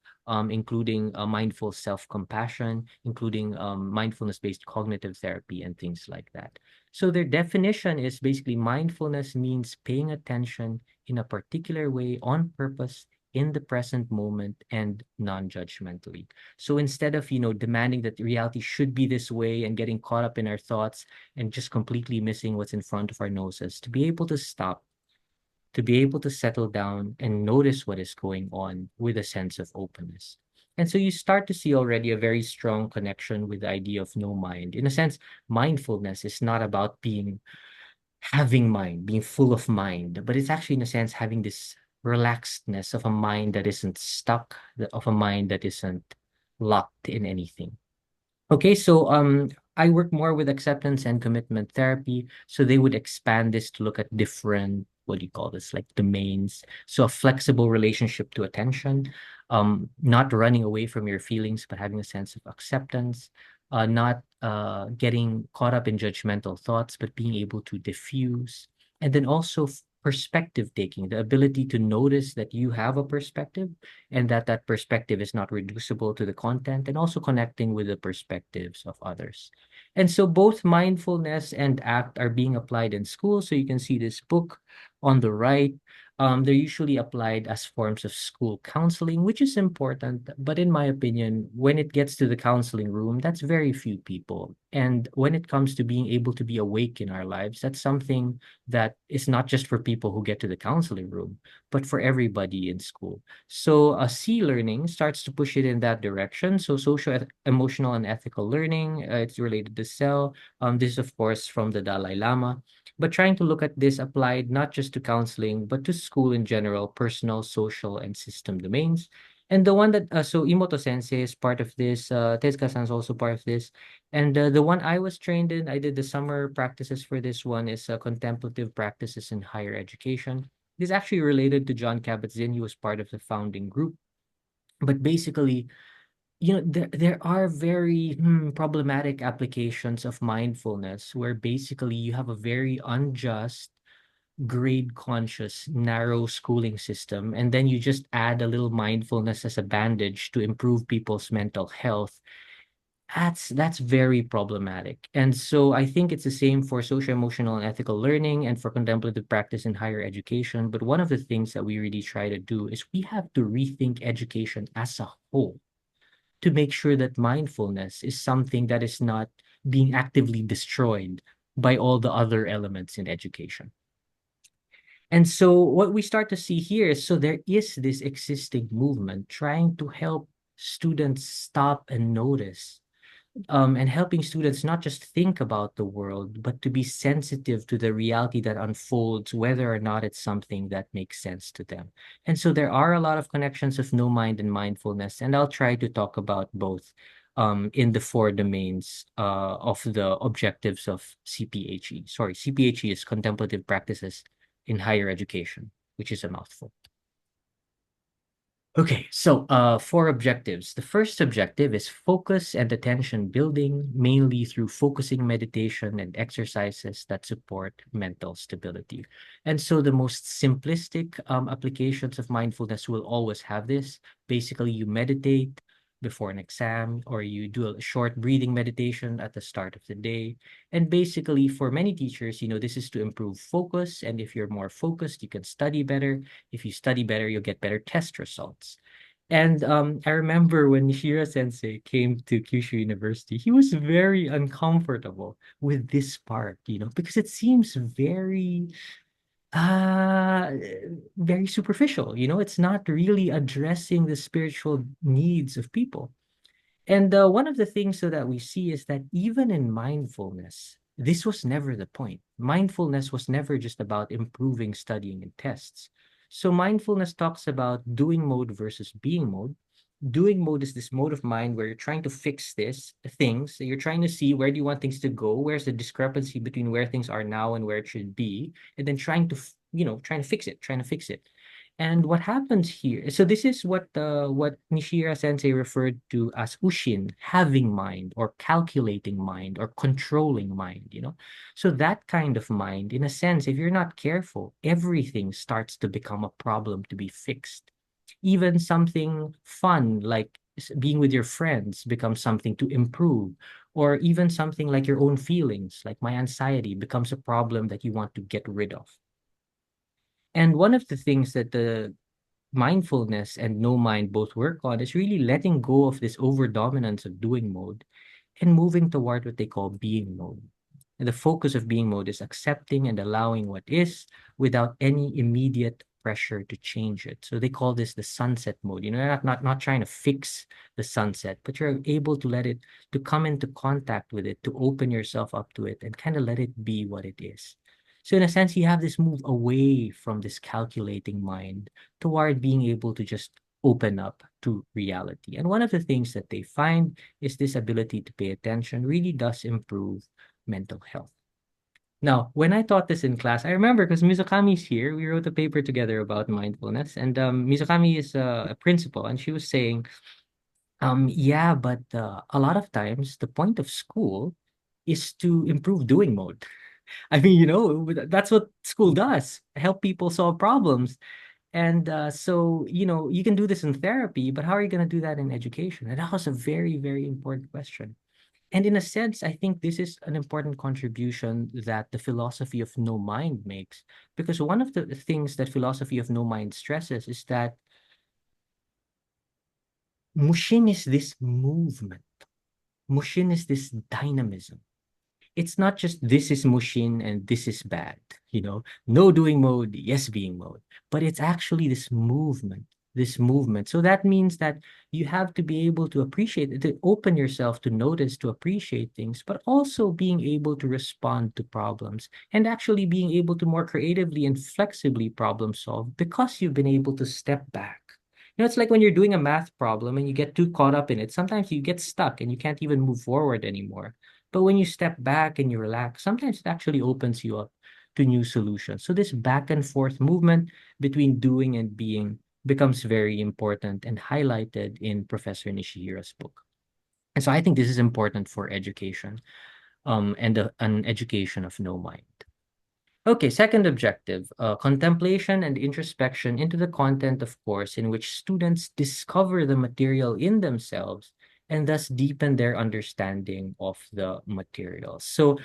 including mindful self-compassion, including mindfulness-based cognitive therapy and things like that. So their definition is basically mindfulness means paying attention in a particular way on purpose in the present moment and non-judgmentally. So instead of, demanding that reality should be this way and getting caught up in our thoughts and just completely missing what's in front of our noses, to be able to stop, to be able to settle down and notice what is going on with a sense of openness. And so you start to see already a very strong connection with the idea of no mind. In a sense, mindfulness is not about having mind, being full of mind, but it's actually, in a sense, having this relaxedness of a mind that isn't stuck, of a mind that isn't locked in anything. Okay, so I work more with acceptance and commitment therapy. So they would expand this to look at different, what do you call this, like domains. So a flexible relationship to attention, not running away from your feelings, but having a sense of acceptance, not getting caught up in judgmental thoughts, but being able to diffuse. And then also perspective taking, the ability to notice that you have a perspective and that that perspective is not reducible to the content, and also connecting with the perspectives of others. And so both mindfulness and ACT are being applied in school. So you can see this book on the right. They're usually applied as forms of school counseling, which is important. But in my opinion, when it gets to the counseling room, that's very few people. And when it comes to being able to be awake in our lives, that's something that is not just for people who get to the counseling room, but for everybody in school. So C learning starts to push it in that direction. So social, emotional, and ethical learning, it's related to CEL. This is, of course, from the Dalai Lama, but trying to look at this applied not just to counseling, but to school in general, personal, social, and system domains. And the one that, so Imoto Sensei is part of this, Tezuka-san is also part of this. And the one I was trained in, I did the summer practices for this one, is contemplative practices in higher education. This is actually related to John Kabat-Zinn. He was part of the founding group. But basically, there are very problematic applications of mindfulness where basically you have a very unjust, grade conscious, narrow schooling system, and then you just add a little mindfulness as a bandage to improve people's mental health. That's very problematic. And so I think it's the same for social, emotional, and ethical learning and for contemplative practice in higher education. But one of the things that we really try to do is we have to rethink education as a whole to make sure that mindfulness is something that is not being actively destroyed by all the other elements in education. And so what we start to see here is, so there is this existing movement trying to help students stop and notice, and helping students not just think about the world, but to be sensitive to the reality that unfolds, whether or not it's something that makes sense to them. And so there are a lot of connections of no mind and mindfulness, and I'll try to talk about both in the four domains of the objectives of CPHE. Sorry, CPHE is Contemplative Practices in Higher Education, which is a mouthful. Okay, so four objectives. The first objective is focus and attention building, mainly through focusing meditation and exercises that support mental stability. And so the most simplistic applications of mindfulness will always have this. Basically, you meditate before an exam, or you do a short breathing meditation at the start of the day. And basically, for many teachers, this is to improve focus. And if you're more focused, you can study better. If you study better, you'll get better test results. And I remember when Nishihira Sensei came to Kyushu University, he was very uncomfortable with this part, because it seems uh very superficial. It's not really addressing the spiritual needs of people. And one of the things so that we see is that even in mindfulness, this was never the point. Mindfulness was never just about improving studying and tests. So mindfulness talks about doing mode versus being mode. Doing mode is this mode of mind where you're trying to fix things. So you're trying to see, where do you want things to go? Where's the discrepancy between where things are now and where it should be? And then trying to fix it. And what happens here, so this is what Nishihira Sensei referred to as mushin, having mind, or calculating mind, or controlling mind, So that kind of mind, in a sense, if you're not careful, everything starts to become a problem to be fixed. Even something fun like being with your friends becomes something to improve, or even something like your own feelings, like my anxiety, becomes a problem that you want to get rid of. And one of the things that the mindfulness and no mind both work on is really letting go of this over dominance of doing mode and moving toward what they call being mode. And the focus of being mode is accepting and allowing what is without any immediate pressure to change it. So they call this the sunset mode. You're not trying to fix the sunset, but you're able to let it, to come into contact with it, to open yourself up to it and kind of let it be what it is. So in a sense, you have this move away from this calculating mind toward being able to just open up to reality. And one of the things that they find is this ability to pay attention really does improve mental health. Now, when I taught this in class, I remember because Mizukami's here, we wrote a paper together about mindfulness, and Mizukami is a principal, and she was saying, Yeah, but a lot of times the point of school is to improve doing mode. I mean, that's what school does, help people solve problems. And so, you can do this in therapy, but how are you going to do that in education? And that was a very, very important question. And in a sense, I think this is an important contribution that the philosophy of no mind makes, because one of the things that philosophy of no mind stresses is that mushin is this movement. Mushin is this dynamism. It's not just this is mushin and this is bad, no doing mode, yes being mode, but it's actually this movement. So that means that you have to be able to appreciate, to open yourself to notice, to appreciate things, but also being able to respond to problems and actually being able to more creatively and flexibly problem solve because you've been able to step back. It's like when you're doing a math problem and you get too caught up in it, sometimes you get stuck and you can't even move forward anymore. But when you step back and you relax, sometimes it actually opens you up to new solutions. So this back and forth movement between doing and being becomes very important and highlighted in Professor Nishihira's book. And so I think this is important for education, and an education of no mind. Okay, second objective, contemplation and introspection into the content of course in which students discover the material in themselves and thus deepen their understanding of the material. So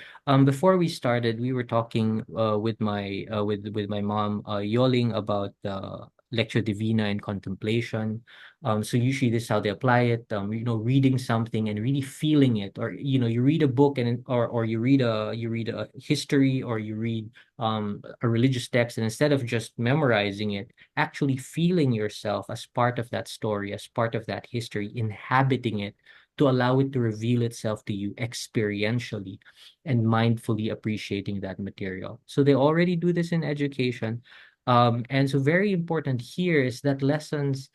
before we started, we were talking with my mom, yelling about the Lectio Divina and contemplation. So usually this is how they apply it. Reading something and really feeling it, or you read a book or you read a history, or you read a religious text, and instead of just memorizing it, actually feeling yourself as part of that story, as part of that history, inhabiting it to allow it to reveal itself to you experientially and mindfully appreciating that material. So they already do this in education. And so very important here is that lessons,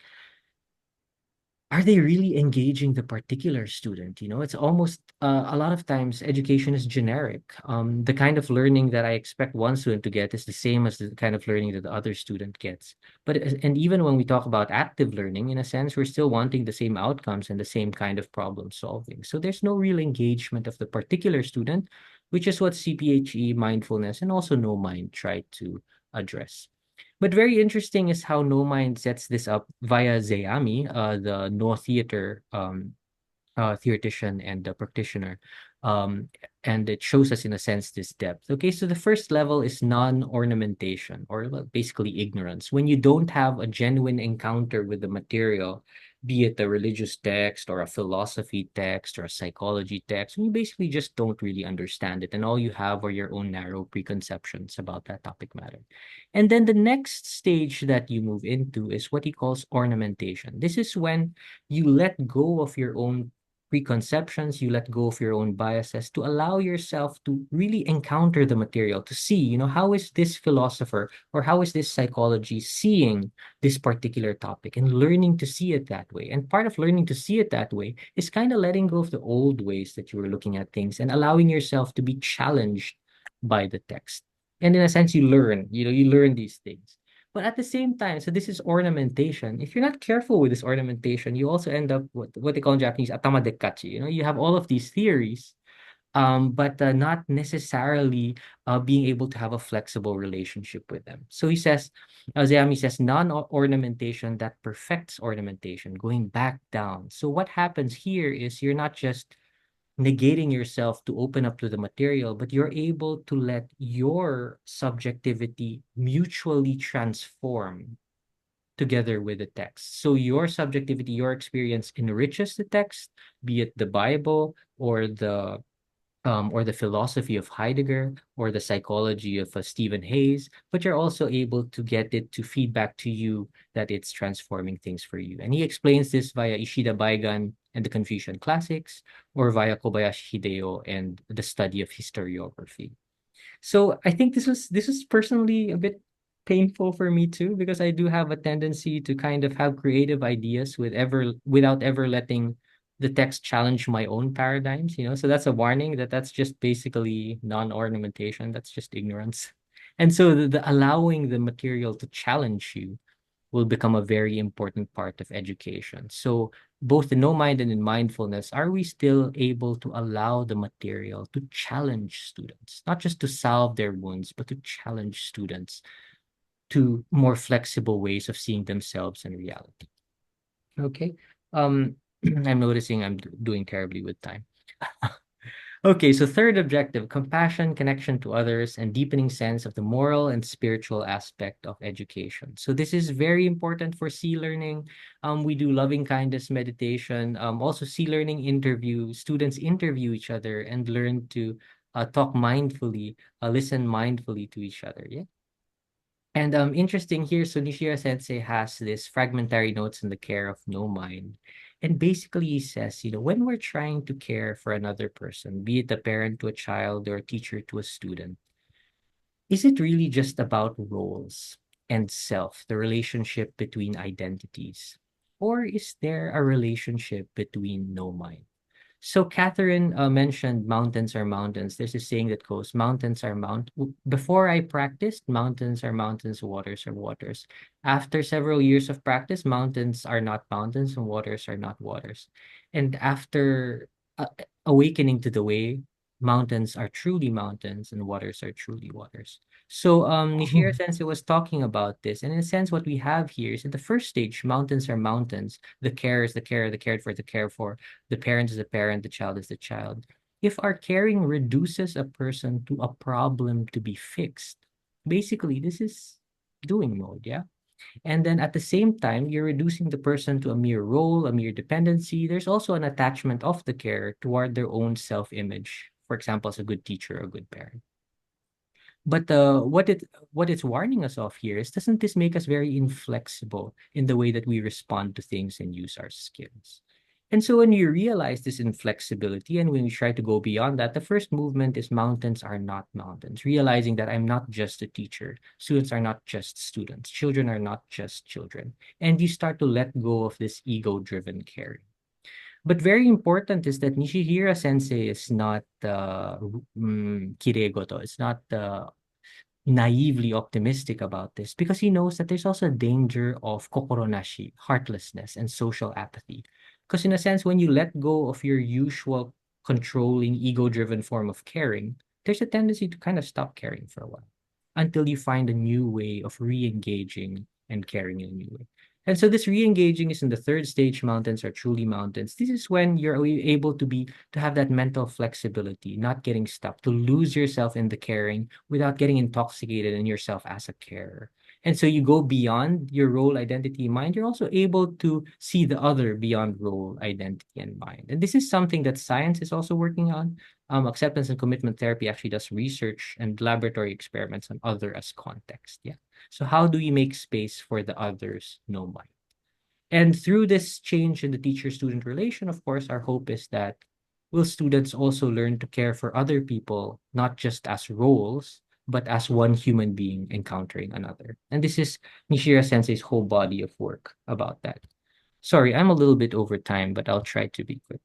are they really engaging the particular student? It's almost a lot of times education is generic. The kind of learning that I expect one student to get is the same as the kind of learning that the other student gets. And even when we talk about active learning, in a sense, we're still wanting the same outcomes and the same kind of problem solving. So there's no real engagement of the particular student, which is what CPHE, mindfulness, and also No Mind try to address. But very interesting is how No Mind sets this up via Zeami, the no theater theoretician and the practitioner. Um, and it shows us, in a sense, this depth. Okay, so the first level is non-ornamentation, or well, basically ignorance. When you don't have a genuine encounter with the material, be it a religious text or a philosophy text or a psychology text, you basically just don't really understand it. And all you have are your own narrow preconceptions about that topic matter. And then the next stage that you move into is what he calls ornamentation. This is when you let go of your own preconceptions, you let go of your own biases to allow yourself to really encounter the material, to see, how is this philosopher or how is this psychology seeing this particular topic, and learning to see it that way. And part of learning to see it that way is kind of letting go of the old ways that you were looking at things and allowing yourself to be challenged by the text. And in a sense, you learn these things. But at the same time, so this is ornamentation. If you're not careful with this ornamentation, you also end up what they call in Japanese atama dekkachi. You have all of these theories, but not necessarily being able to have a flexible relationship with them. So Zeami says, non-ornamentation that perfects ornamentation, going back down. So what happens here is you're not just negating yourself to open up to the material, but you're able to let your subjectivity mutually transform together with the text. So your subjectivity, your experience enriches the text, be it the Bible or the philosophy of Heidegger or the psychology of Stephen Hayes, but you're also able to get it to feedback to you that it's transforming things for you. And he explains this via Ishida Baigan and the Confucian classics, or via Kobayashi Hideo and the study of historiography. So I think this was personally a bit painful for me too, because I do have a tendency to kind of have creative ideas without ever letting the text challenge my own paradigms. So that's a warning that's just basically non-ornamentation. That's just ignorance. And so the allowing the material to challenge you will become a very important part of education. So both in no mind and in mindfulness, are we still able to allow the material to challenge students, not just to solve their wounds, but to challenge students to more flexible ways of seeing themselves and reality? Okay. I'm noticing I'm doing terribly with time. Okay, so third objective, compassion, connection to others, and deepening sense of the moral and spiritual aspect of education. So this is very important for C learning. We do loving kindness meditation. Also C learning interview, students interview each other and learn to talk mindfully, listen mindfully to each other. Yeah. And interesting here, so Nishihira Sensei has this fragmentary notes in the care of no mind. And basically he says, when we're trying to care for another person, be it a parent to a child or a teacher to a student, is it really just about roles and self, the relationship between identities? Or is there a relationship between no mind? So Catherine mentioned mountains are mountains. There's a saying that goes, mountains are Before I practiced, mountains are mountains, waters are waters. After several years of practice, mountains are not mountains and waters are not waters. And after awakening to the way, mountains are truly mountains and waters are truly waters. So Nishihira Sensei was talking about this. And in a sense, what we have here is in the first stage, mountains are mountains. The care is the care, the cared for, the care for. The parent is the parent, the child is the child. If our caring reduces a person to a problem to be fixed, basically this is doing mode, yeah? And then at the same time, you're reducing the person to a mere role, a mere dependency. There's also an attachment of the carer toward their own self-image. For example, as a good teacher or a good parent. But what it's warning us of here is, doesn't this make us very inflexible in the way that we respond to things and use our skills? And so when you realize this inflexibility and when we try to go beyond that, the first movement is mountains are not mountains, realizing that I'm not just a teacher. Students are not just students. Children are not just children. And you start to let go of this ego-driven caring. But very important is that Nishihira Sensei is not kiregoto. It's not naively optimistic about this because he knows that there's also a danger of kokoronashi, heartlessness, and social apathy. Because in a sense, when you let go of your usual controlling, ego-driven form of caring, there's a tendency to kind of stop caring for a while until you find a new way of re-engaging and caring in a new way. And so this re-engaging is in the third stage, mountains are truly mountains. This is when you're able to have that mental flexibility, not getting stuck, to lose yourself in the caring without getting intoxicated in yourself as a carer. And so you go beyond your role, identity, mind. You're also able to see the other beyond role, identity, and mind. And this is something that science is also working on. Acceptance and commitment therapy actually does research and laboratory experiments on other as context. Yeah. So how do we make space for the others no mind? And through this change in the teacher-student relation, of course, our hope is that will students also learn to care for other people, not just as roles, but as one human being encountering another. And this is Nishihira Sensei's whole body of work about that. Sorry, I'm a little bit over time, but I'll try to be quick.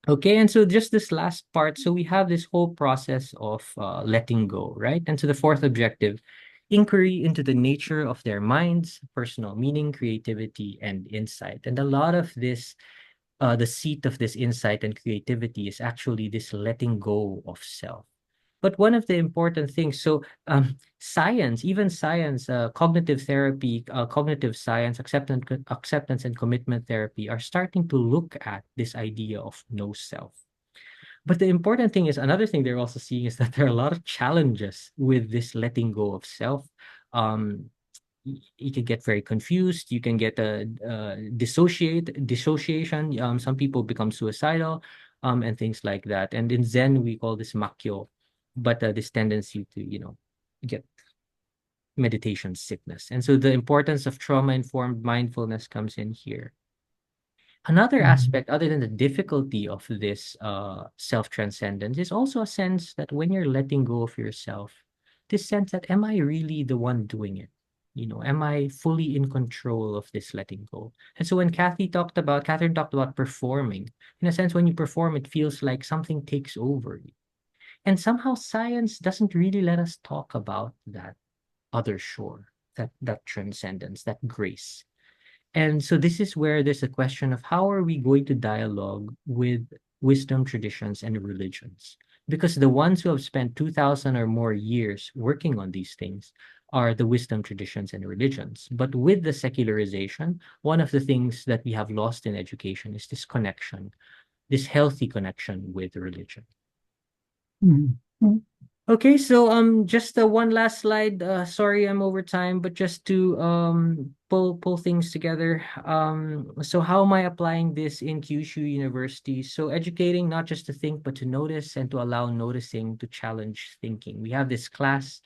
Okay, and so just this last part, so we have this whole process of letting go, right? And so the fourth objective, inquiry into the nature of their minds, personal meaning, creativity, and insight. And a lot of this, the seat of this insight and creativity is actually this letting go of self. But one of the important things, so science, even science, cognitive therapy, cognitive science, acceptance and commitment therapy are starting to look at this idea of no self. But the important thing is, another thing they're also seeing is that there are a lot of challenges with this letting go of self. Um, you can get very confused. You can get a dissociation. Some people become suicidal, and things like that. And in Zen, we call this makyo, but this tendency to, get meditation sickness. And so the importance of trauma-informed mindfulness comes in here. Another aspect, other than the difficulty of this self-transcendence, is also a sense that when you're letting go of yourself, this sense that, am I really the one doing it? Am I fully in control of this letting go? And so when Catherine talked about performing, in a sense, when you perform, it feels like something takes over you. And somehow science doesn't really let us talk about that other shore, that transcendence, that grace. And so this is where there's a question of how are we going to dialogue with wisdom traditions and religions? Because the ones who have spent 2,000 or more years working on these things are the wisdom traditions and religions. But with the secularization, one of the things that we have lost in education is this connection, this healthy connection with religion. Mhm. Okay, so just one last slide. Sorry, I'm over time, but just to pull things together. So how am I applying this in Kyushu University? So educating not just to think, but to notice and to allow noticing to challenge thinking. We have this class.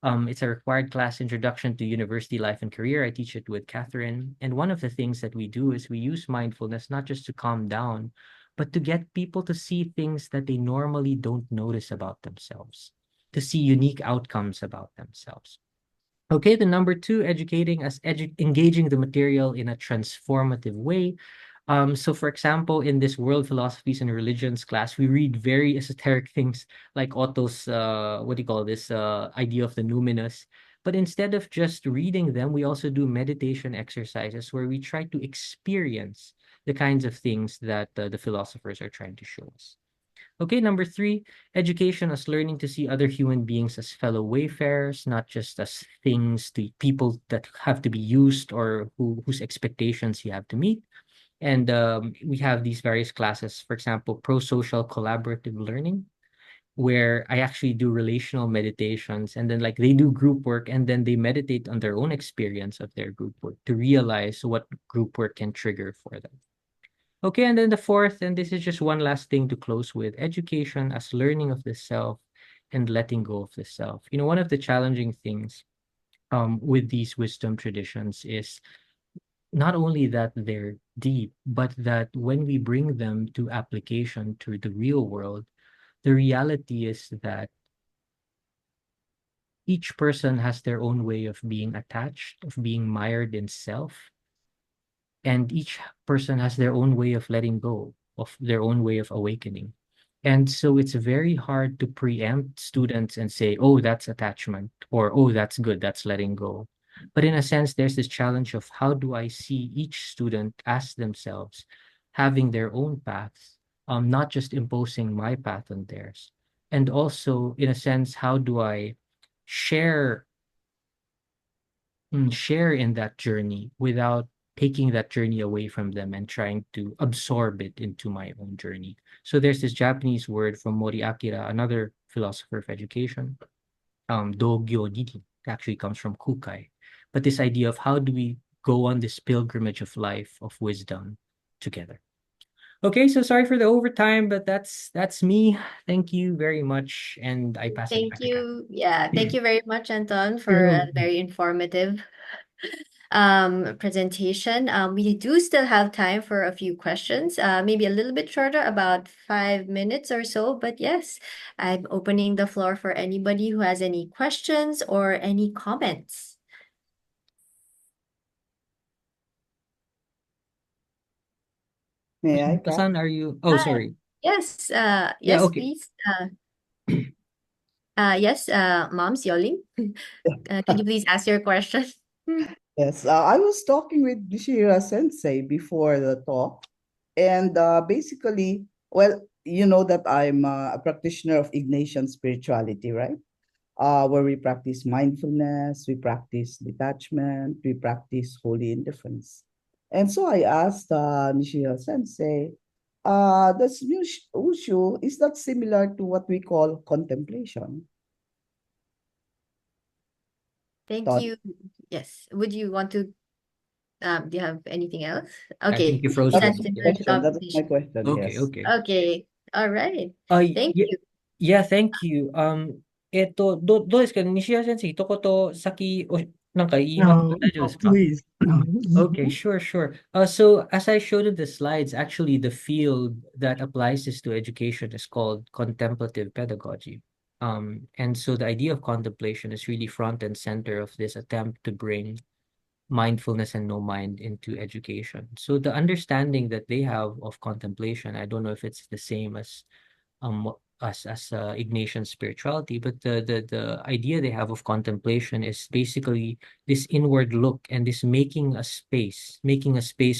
It's a required class, Introduction to University Life and Career. I teach it with Catherine, and one of the things that we do is we use mindfulness not just to calm down, but to get people to see things that they normally don't notice about themselves, to see unique outcomes about themselves. Okay, the number two, educating as engaging the material in a transformative way. So for example, in this world philosophies and religions class, we read very esoteric things like Otto's what do you call this idea of the numinous. But instead of just reading them, we also do meditation exercises where we try to experience the kinds of things that the philosophers are trying to show us. Okay, number three, education as learning to see other human beings as fellow wayfarers, not just as things to people that have to be used or whose expectations you have to meet. And we have these various classes, for example, pro-social collaborative learning, where I actually do relational meditations and then like they do group work and then they meditate on their own experience of their group work to realize what group work can trigger for them. Okay, and then the fourth, and this is just one last thing to close with, education as learning of the self and letting go of the self. You know, one of the challenging things with these wisdom traditions is not only that they're deep, but that when we bring them to application to the real world, the reality is that each person has their own way of being attached, of being mired in self, and each person has their own way of letting go, of their own way of awakening. And so it's very hard to preempt students and say, oh, that's attachment, or oh, that's good, that's letting go. But in a sense, there's this challenge of how do I see each student as themselves having their own paths, not just imposing my path on theirs. And also, in a sense, how do I share share in that journey without taking that journey away from them and trying to absorb it into my own journey. So there's this Japanese word from Mori Akira, another philosopher of education, Dogyo Nini, actually comes from Kukai. But this idea of how do we go on this pilgrimage of life, of wisdom together. Okay, so sorry for the overtime, but that's me. Thank you very much. And I pass it Thank back to Kat. you. Yeah, thank you very much, Anton, for Yeah. a very informative presentation. We do still have time for a few questions, maybe a little bit shorter, about 5 minutes or so. But yes, I'm opening the floor for anybody who has any questions or any comments. May I, Kat? Hasan, are you? Oh, Hi. sorry. Yes, Yeah, yes, okay. please. Yes, Moms Yoling, can you please ask your question? Yes, I was talking with Nishihira Sensei before the talk, and basically, well, you know that I'm a practitioner of Ignatian spirituality, right? Where we practice mindfulness, we practice detachment, we practice holy indifference. And so I asked Nishihira Sensei, does Wushu, is that similar to what we call contemplation? Thank Thought, you. Yes. Would you want to, do you have anything else? I think Okay. you froze Is for a that that's bit my similar there. to question. That was my competition? question, Okay, yes. okay. Okay. All right. Thank Yeah, you. yeah, thank you. Do desu ka, Nishida sensei, 一言先お、なんか言いますか？ No, 大丈夫で no, すか？ please. Okay, sure, sure. So as I showed in the slides, actually the field that applies this to education is called contemplative pedagogy. And so the idea of contemplation is really front and center of this attempt to bring mindfulness and no mind into education. So the understanding that they have of contemplation, I don't know if it's the same as us as Ignatian spirituality, but the idea they have of contemplation is basically this inward look and this making a space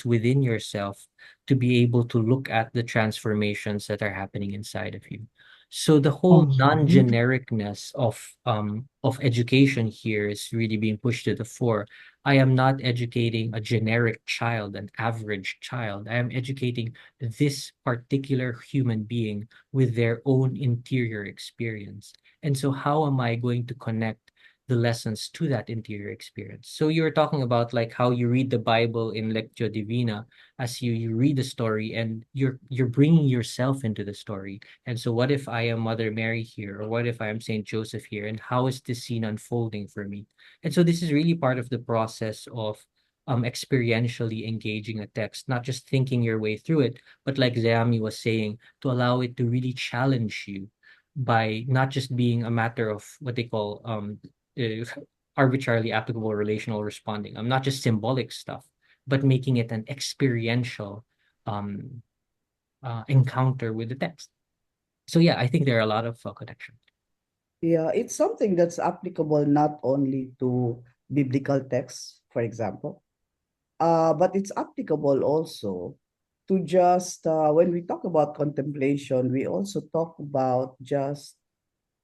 within yourself to be able to look at the transformations that are happening inside of you. So the whole non-genericness of education here is really being pushed to the fore. I am not educating a generic child, an average child. I am educating this particular human being with their own interior experience. And so how am I going to connect the lessons to that interior experience? So you were talking about like how you read the Bible in Lectio Divina as you read the story and you're bringing yourself into the story. And so what if I am Mother Mary here, or what if I am Saint Joseph here, and how is this scene unfolding for me? And so this is really part of the process of experientially engaging a text, not just thinking your way through it, but like Zeami was saying, to allow it to really challenge you by not just being a matter of what they call uh, arbitrarily applicable relational responding. Not just symbolic stuff, but making it an experiential um, encounter with the text. So yeah, I think there are a lot of connections. Yeah, it's something that's applicable not only to biblical texts, for example, but it's applicable also to just when we talk about contemplation, we also talk about just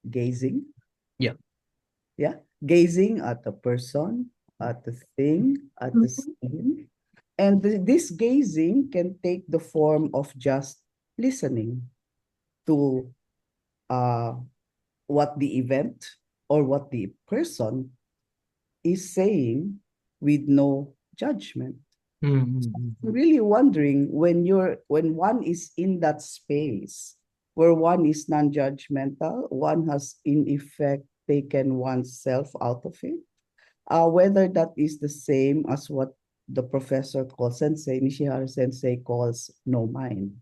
gazing. Yeah. Yeah, gazing at the person, at the thing, at the scene. And this gazing can take the form of just listening to uh, what the event or what the person is saying with no judgment. Mm-hmm. Really wondering when one is in that space where one is non-judgmental, one has in effect taken oneself out of it, whether that is the same as what the professor calls sensei, Nishihara sensei calls no mind.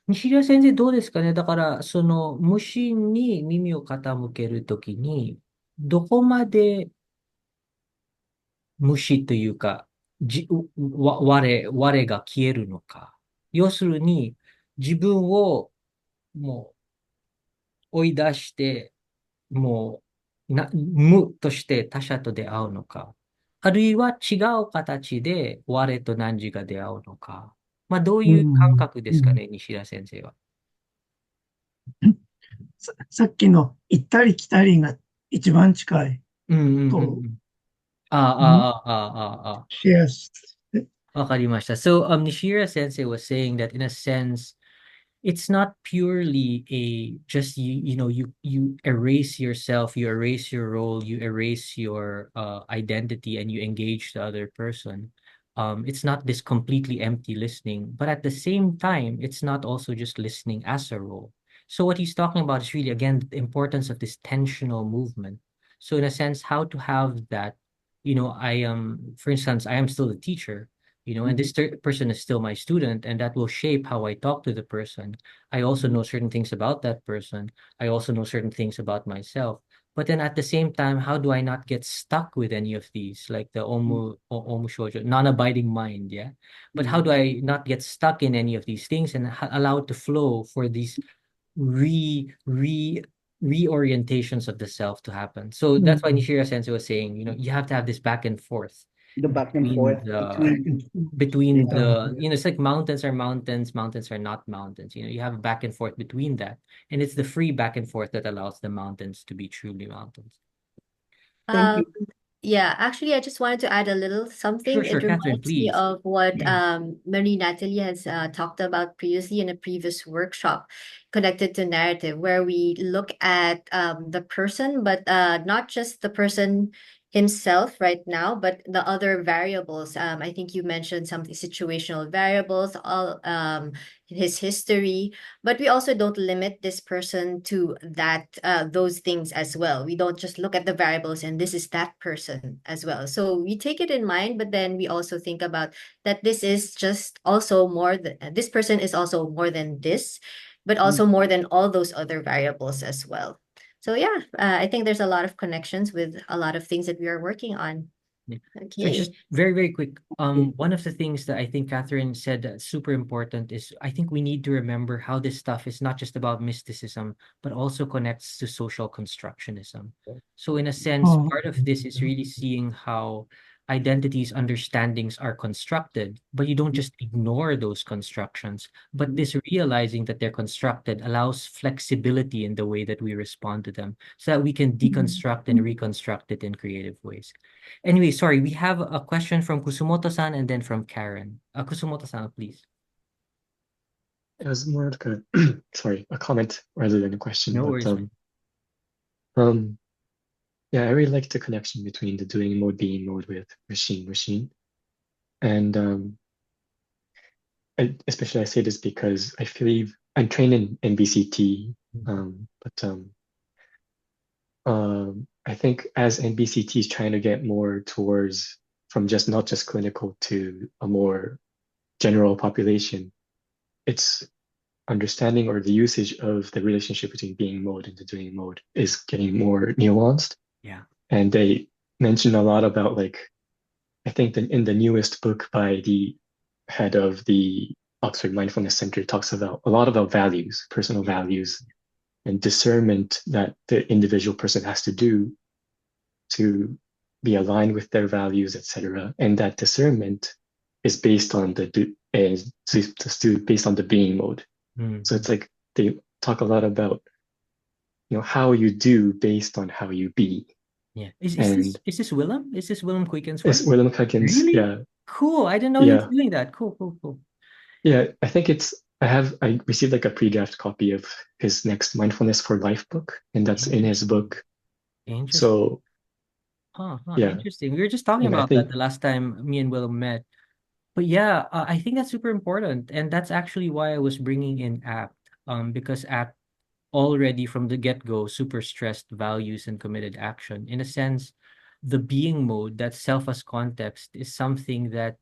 西田先生どうですかね。だから、その、無心に耳を傾けるときに、どこまで無視というか、我が消えるのか。要するに、自分をもう追い出して、も無として他者と出会うのか。あるいは違う形で我と汝が出会うのか。まあ、どういう感覚ですかね、西田先生は。さっきの行ったり来たりが一番近いと、シェアして。わかりました。So, Nishihira sensei was saying that in a sense, it's not purely a just you erase yourself, you erase your role, you erase your identity, and you engage the other person. It's not this completely empty listening, but at the same time, it's not also just listening as a role. So what he's talking about is really again the importance of this tensional movement. So in a sense, how to have that, I am, for instance, I am still a teacher, and this person is still my student, and that will shape how I talk to the person. I also know certain things about that person. I also know certain things about myself. But then at the same time, how do I not get stuck with any of these, like the omu shoujo, non-abiding mind, yeah? But how do I not get stuck in any of these things and allow it to flow for these reorientations of the self to happen? So that's why Nishira Sensei was saying, you have to have this back and forth. The back and forth between the it's like mountains are mountains, mountains are not mountains. You have a back and forth between that, and it's the free back and forth that allows the mountains to be truly mountains. Thank you. Yeah, actually, I just wanted to add a little something. Sure, It Catherine, reminds me please. of what Marie Natalie has talked about previously in a previous workshop connected to narrative, where we look at the person, but not just the person himself right now, but the other variables. I think you mentioned some situational variables, all his history, but we also don't limit this person to that those things as well. We don't just look at the variables and this is that person as well. So we take it in mind, but then we also think about that this is just also more than this person is also more than this, but also more than all those other variables as well. So yeah, I think there's a lot of connections with a lot of things that we are working on. So just Okay. very, very quick. One of the things that I think Catherine said that's super important is I think we need to remember how this stuff is not just about mysticism, but also connects to social constructionism. So in a sense, Oh, part of this is really seeing how identities, understandings are constructed, but you don't just ignore those constructions, but this realizing that they're constructed allows flexibility in the way that we respond to them so that we can deconstruct and reconstruct it in creative ways. Anyway, sorry, we have a question from Kusumoto-san and then from Karen. Kusumoto-san, please. It was more like a sorry, a comment rather than a question. No But worries, man. um yeah, I really like the connection between the doing mode, being mode with machine. And especially I say this because I feel I'm trained in NBCT, but I think as NBCT is trying to get more towards from just not just clinical to a more general population, it's understanding or the usage of the relationship between being mode and the doing mode is getting more nuanced. Yeah. And they mention a lot about I think that in the newest book by the head of the Oxford Mindfulness Center talks about a lot about values, personal values, and discernment that the individual person has to do to be aligned with their values, etc. And that discernment is based on based on the being mode. So it's like they talk a lot about how you do based on how you be. Yeah. And Is this Willem? Is this Willem Kuyken's it's work? Willem Kuyken's, Really? yeah, Cool. I didn't know he was yeah, doing that. Cool. yeah. I think I received like a pre-draft copy of his next Mindfulness for Life book, and that's in his Interesting. book. Interesting. So yeah, Interesting. We were just talking and I about that think the last time me and Willem met. But yeah, I think that's super important. And that's actually why I was bringing in ACT. Because ACT already from the get-go super stressed values and committed action. In a sense, the being mode, that self as context, is something that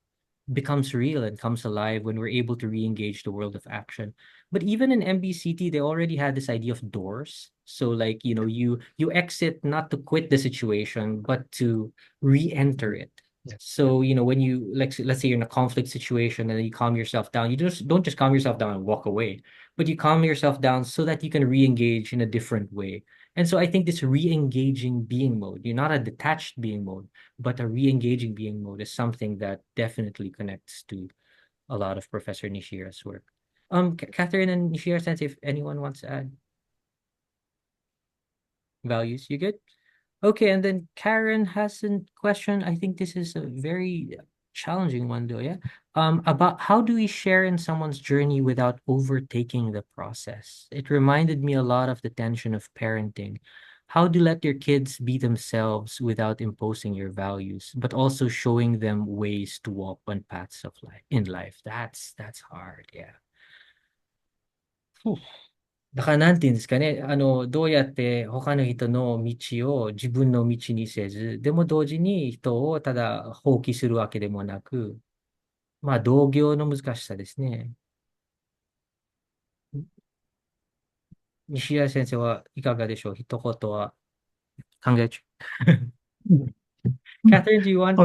becomes real and comes alive when we're able to re-engage the world of action. But even in MBCT, they already had this idea of doors. So like, you exit not to quit the situation, but to re-enter it. So, when you like let's say you're in a conflict situation and then you calm yourself down, you just don't just calm yourself down and walk away, but you calm yourself down so that you can re-engage in a different way. And so I think this re-engaging being mode, you're not a detached being mode, but a re-engaging being mode is something that definitely connects to a lot of Professor Nishihira's work. Catherine and Nishihira sense, if anyone wants to add values, you good? Okay, and then Karen has a question. I think this is a very challenging one though, yeah. About how do we share in someone's journey without overtaking the process? It reminded me a lot of the tension of parenting. How to let your kids be themselves without imposing your values, but also showing them ways to walk on paths of life in life. That's hard, yeah. Whew. だからなんていうんですかね、どうやって他の人の道を自分の道にせず、でも同時に人をただ放棄するわけでもなく、まあ同業の難しさですね。西谷先生はいかがでしょう？一言は考え中。Catherine, do you want?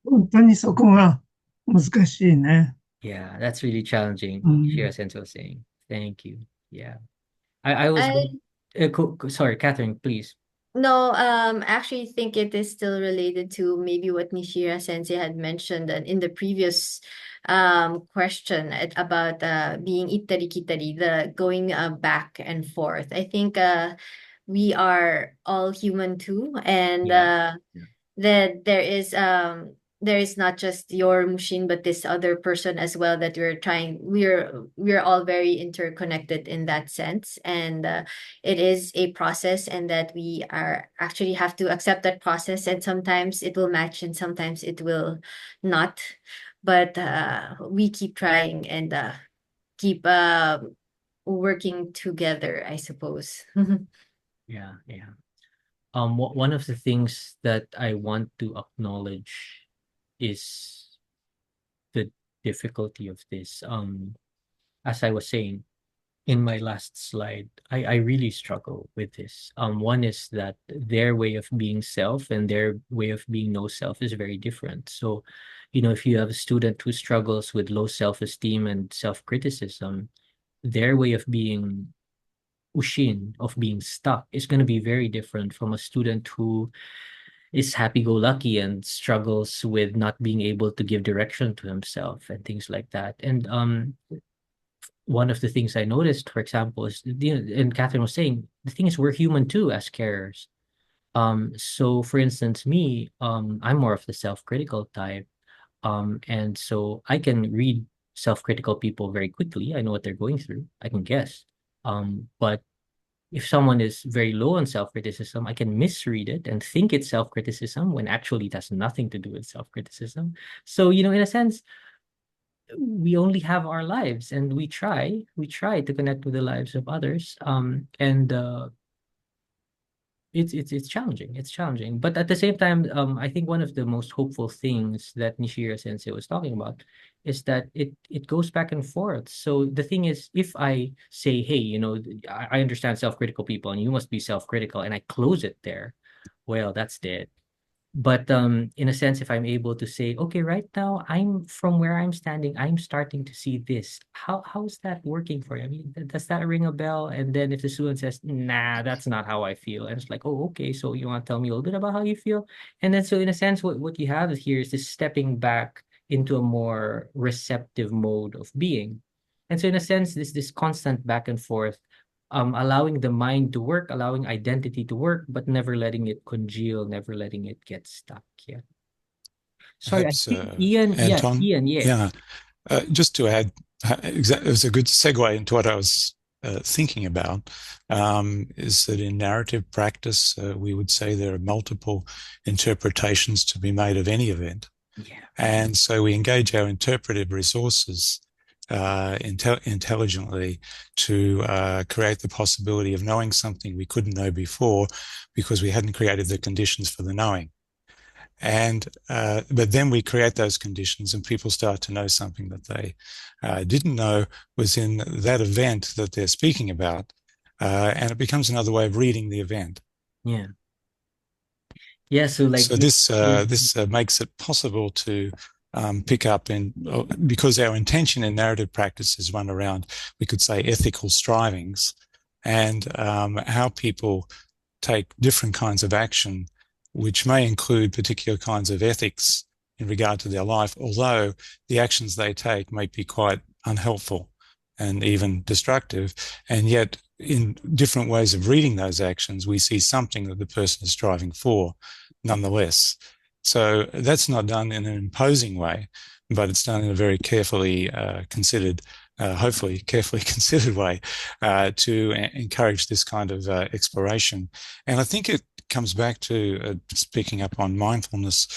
本当にそこが難しいね。Yeah, that's really challenging. うん Shira Sensei was saying. Thank you. Yeah. I was I sorry, Catherine, please. No, actually think it is still related to maybe what Nishira Sensei had mentioned in the previous question about being itari kitari, the going back and forth. I think we are all human too, and Yeah. that there is not just your mushin but this other person as well that we're all very interconnected in that sense, and it is a process, and that we are actually have to accept that process, and sometimes it will match and sometimes it will not, but we keep trying and keep working together, I suppose. Yeah. One of the things that I want to acknowledge is the difficulty of this. As I was saying, in my last slide, I really struggle with this. One is that their way of being self and their way of being no self is very different. So, if you have a student who struggles with low self-esteem and self-criticism, their way of being mushin, of being stuck, is going to be very different from a student who is happy-go-lucky and struggles with not being able to give direction to himself and things like that. And one of the things I noticed, for example, is, and Catherine was saying, the thing is we're human too as carers. So for instance, me, I'm more of the self-critical type. And so I can read self-critical people very quickly. I know what they're going through. I can guess. But if someone is very low on self-criticism, I can misread it and think it's self-criticism when actually it has nothing to do with self-criticism. So, in a sense, we only have our lives, and we try to connect with the lives of others. And it's challenging. It's challenging. But at the same time, I think one of the most hopeful things that Nishihira Sensei was talking about is that it goes back and forth. So the thing is, if I say, hey, I understand self-critical people and you must be self-critical, and I close it there, well, that's dead. But in a sense, if I'm able to say, okay, right now, I'm from where I'm standing, I'm starting to see this. How's that working for you? I mean, does that ring a bell? And then if the student says, nah, that's not how I feel. And it's like, oh, okay, so you want to tell me a little bit about how you feel? And then so in a sense, what you have here is this stepping back into a more receptive mode of being. And so in a sense, this constant back and forth, allowing the mind to work, allowing identity to work, but never letting it congeal, never letting it get stuck. Yeah. Sorry, I Perhaps, think Ian, Anton, yeah. yeah, just to add, it was a good segue into what I was thinking about, is that in narrative practice, we would say there are multiple interpretations to be made of any event. Yeah. And so we engage our interpretive resources intelligently to create the possibility of knowing something we couldn't know before because we hadn't created the conditions for the knowing. And but then we create those conditions and people start to know something that they didn't know was in that event that they're speaking about. And it becomes another way of reading the event. Yeah. Yeah, so like So this makes it possible to pick up because our intention in narrative practice is one around, we could say, ethical strivings and how people take different kinds of action, which may include particular kinds of ethics in regard to their life, although the actions they take might be quite unhelpful and even destructive. And yet, in different ways of reading those actions, we see something that the person is striving for nonetheless. So that's not done in an imposing way, but it's done in a very carefully considered, hopefully carefully considered way to encourage this kind of exploration. And I think it comes back to speaking up on mindfulness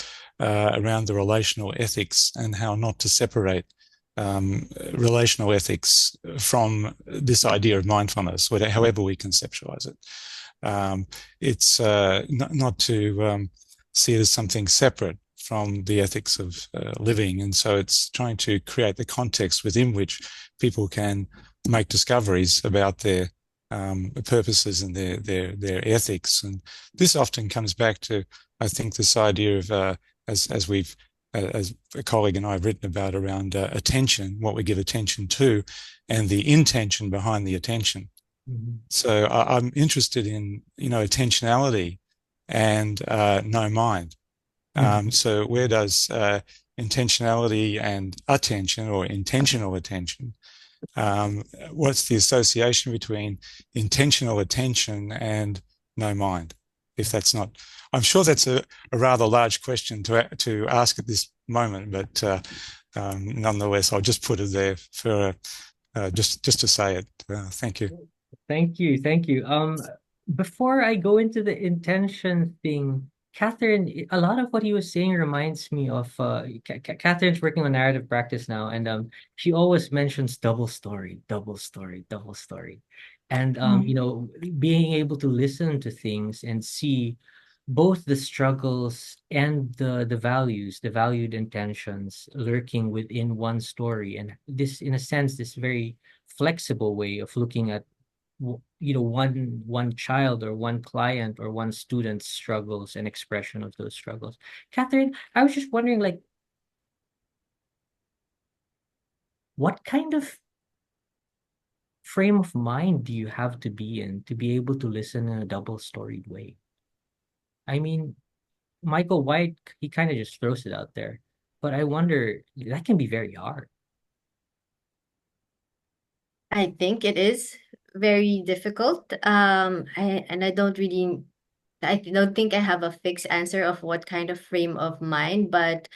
around the relational ethics and how not to separate relational ethics from this idea of mindfulness, however we conceptualize it. It's not to see it as something separate from the ethics of living. And so it's trying to create the context within which people can make discoveries about their purposes and their ethics. And this often comes back to, I think, this idea of, as a colleague and I have written about around attention, what we give attention to, and the intention behind the attention. Mm-hmm. So I'm interested in, attentionality and no mind. Mm-hmm. So where does intentionality and attention or intentional attention, what's the association between intentional attention and no mind? If that's not, I'm sure that's a rather large question to ask at this moment, but nonetheless, I'll just put it there for just to say it. Thank you. Thank you. Before I go into the intention thing, Catherine, a lot of what he was saying reminds me of Catherine's working on narrative practice now, and she always mentions double story. And being able to listen to things and see both the struggles and the values, the valued intentions lurking within one story. And this, in a sense, this very flexible way of looking at one child or one client or one student's struggles and expression of those struggles. Catherine, I was just wondering, like, what kind of frame of mind do you have to be in to be able to listen in a double-storied way? I mean, Michael White, he kind of just throws it out there, but I wonder, that can be very hard. I think it is very difficult. I don't think I have a fixed answer of what kind of frame of mind, but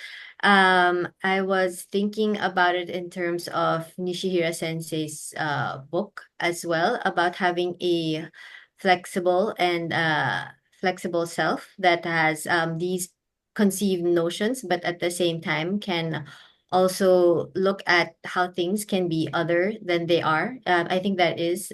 I was thinking about it in terms of Nishihira Sensei's book as well, about having a flexible and flexible self that has these conceived notions, but at the same time can also look at how things can be other than they are. I think that is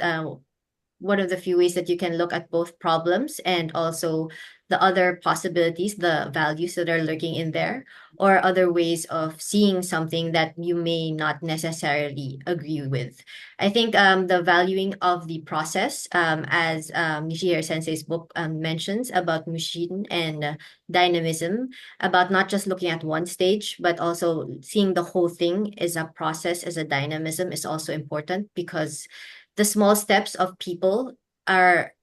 one of the few ways that you can look at both problems and also the other possibilities, the values that are lurking in there, or other ways of seeing something that you may not necessarily agree with. I think the valuing of the process, as Nishihira Sensei's book mentions about mushin and dynamism, about not just looking at one stage, but also seeing the whole thing as a process, as a dynamism, is also important, because the small steps of people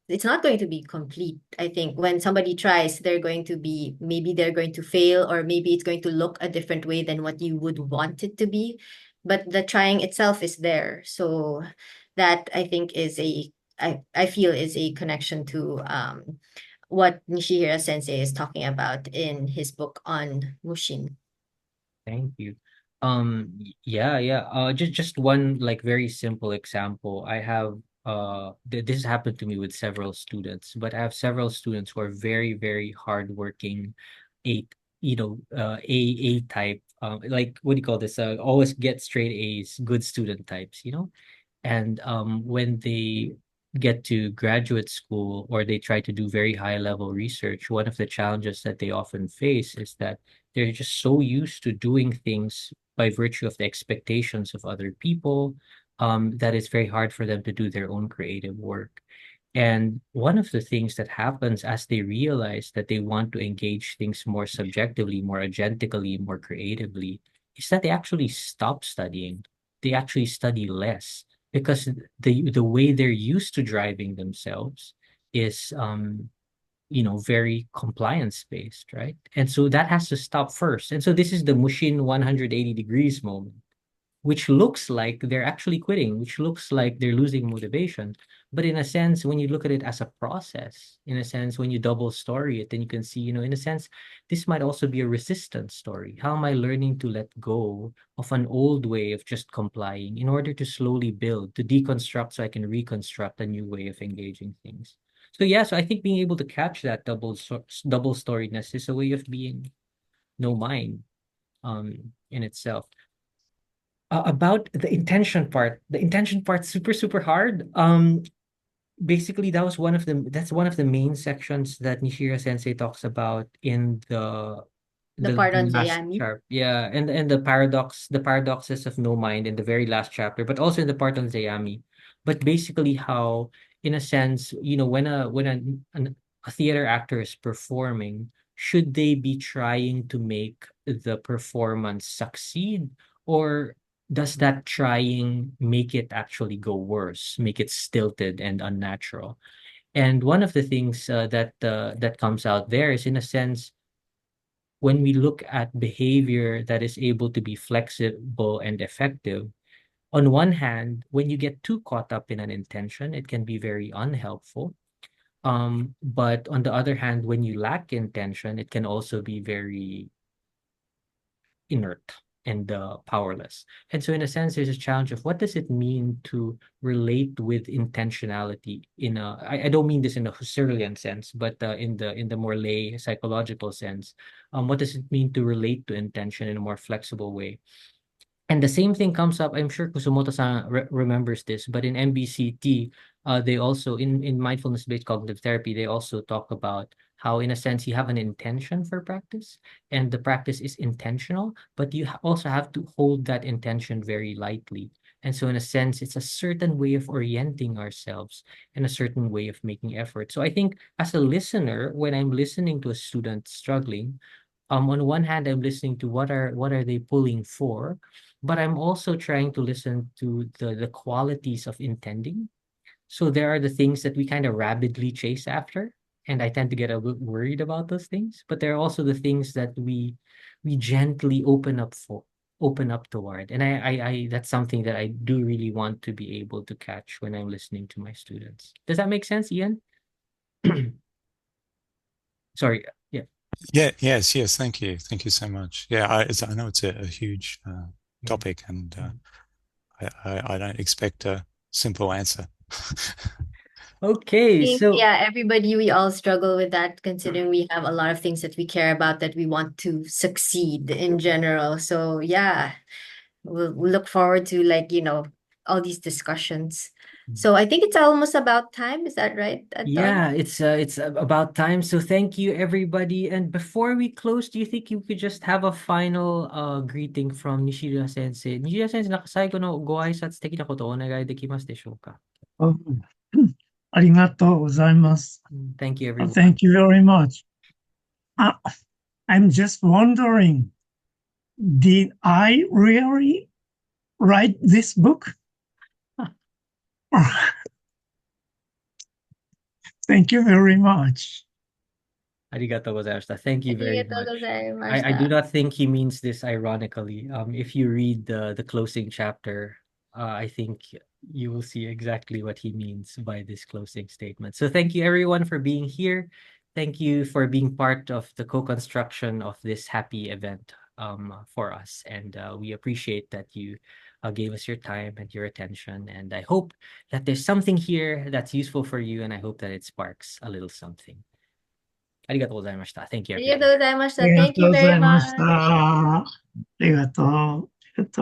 it's not going to be complete. I think when somebody tries, maybe they're going to fail, or maybe it's going to look a different way than what you would want it to be. But the trying itself is there. So that, I think, I feel is a connection to what Nishihira Sensei is talking about in his book on mushin. Thank you. Yeah. Just one, like, very simple example. I have this happened to me with several students, but I have several students who are very, very hardworking, A A type, like, what do you call this? Always get straight A's, good student types, and when they get to graduate school or they try to do very high level research, one of the challenges that they often face is that they're just so used to doing things by virtue of the expectations of other people, that it's very hard for them to do their own creative work. And one of the things that happens as they realize that they want to engage things more subjectively, more agentically, more creatively, is that they actually stop studying. They actually study less, because the way they're used to driving themselves is very compliance based, right? And so that has to stop first. And so this is the mushin 180 degrees moment, which looks like they're actually quitting, which looks like they're losing motivation. But in a sense, when you look at it as a process, in a sense, when you double story it, then you can see, in a sense, this might also be a resistance story. How am I learning to let go of an old way of just complying in order to slowly build, to deconstruct so I can reconstruct a new way of engaging things? So yeah, so I think being able to catch that double storyedness is a way of being no mind in itself. About the intention part, super, super hard. Basically that's one of the main sections that Nishihira Sensei talks about in The part on last Zeami. chapter. Yeah, and the paradoxes of no mind in the very last chapter, but also in the part on Zeami. But basically how, in a sense, when a theater actor is performing, should they be trying to make the performance succeed, or does that trying make it actually go worse, make it stilted and unnatural? And one of the things that comes out there is, in a sense, when we look at behavior that is able to be flexible and effective, on one hand, when you get too caught up in an intention, it can be very unhelpful. But on the other hand, when you lack intention, it can also be very inert and powerless. And so in a sense, there's a challenge of what does it mean to relate with intentionality I don't mean this in a Husserlian sense, but in the more lay psychological sense. What does it mean to relate to intention in a more flexible way? And the same thing comes up, I'm sure Kusumoto-san remembers this, but in MBCT, they also, in mindfulness-based cognitive therapy, they also talk about how, in a sense, you have an intention for practice, and the practice is intentional, but you also have to hold that intention very lightly. And so in a sense, it's a certain way of orienting ourselves and a certain way of making effort. So I think as a listener, when I'm listening to a student struggling, on one hand, I'm listening to what are they pulling for, but I'm also trying to listen to the qualities of intending. So there are the things that we kind of rabidly chase after, and I tend to get a bit worried about those things. But there are also the things that we gently open up toward. And I that's something that I do really want to be able to catch when I'm listening to my students. Does that make sense, Ian? Sorry. Yeah. Yes. Thank you so much. Yeah, I know it's a huge topic, and I don't expect a simple answer. Okay, think, so yeah, everybody, we all struggle with that, considering we have a lot of things that we care about that we want to succeed in general. So yeah, we'll look forward to, like, all these discussions. So I think it's almost about time. Is that right, Anton? yeah, it's about time. So thank you, everybody. And before we close, do you think you could just have a final greeting from Nishihira Sensei? Nishihira Sensei, nakasai ko no go aisatsu teki na koto o onegai dekimasu deshou ka? ありがとうございます。Thank you, everyone. Thank you very much. I'm just wondering, did I really write this book? Thank you very much. Arigatou gozaimashita. Thank you very Arigatou much. gozaimasu. I do not think he means this ironically. If you read the closing chapter, I think you will see exactly what he means by this closing statement. So thank you, everyone, for being here. Thank you for being part of the co-construction of this happy event for us. And we appreciate that you gave us your time and your attention. And I hope that there's something here that's useful for you, and I hope that it sparks a little something. ありがとうございました。Thank you, ありが everyone. とうございました。ありが Thank とう you ござ very いまし much. た。ありがとう。ありがとう。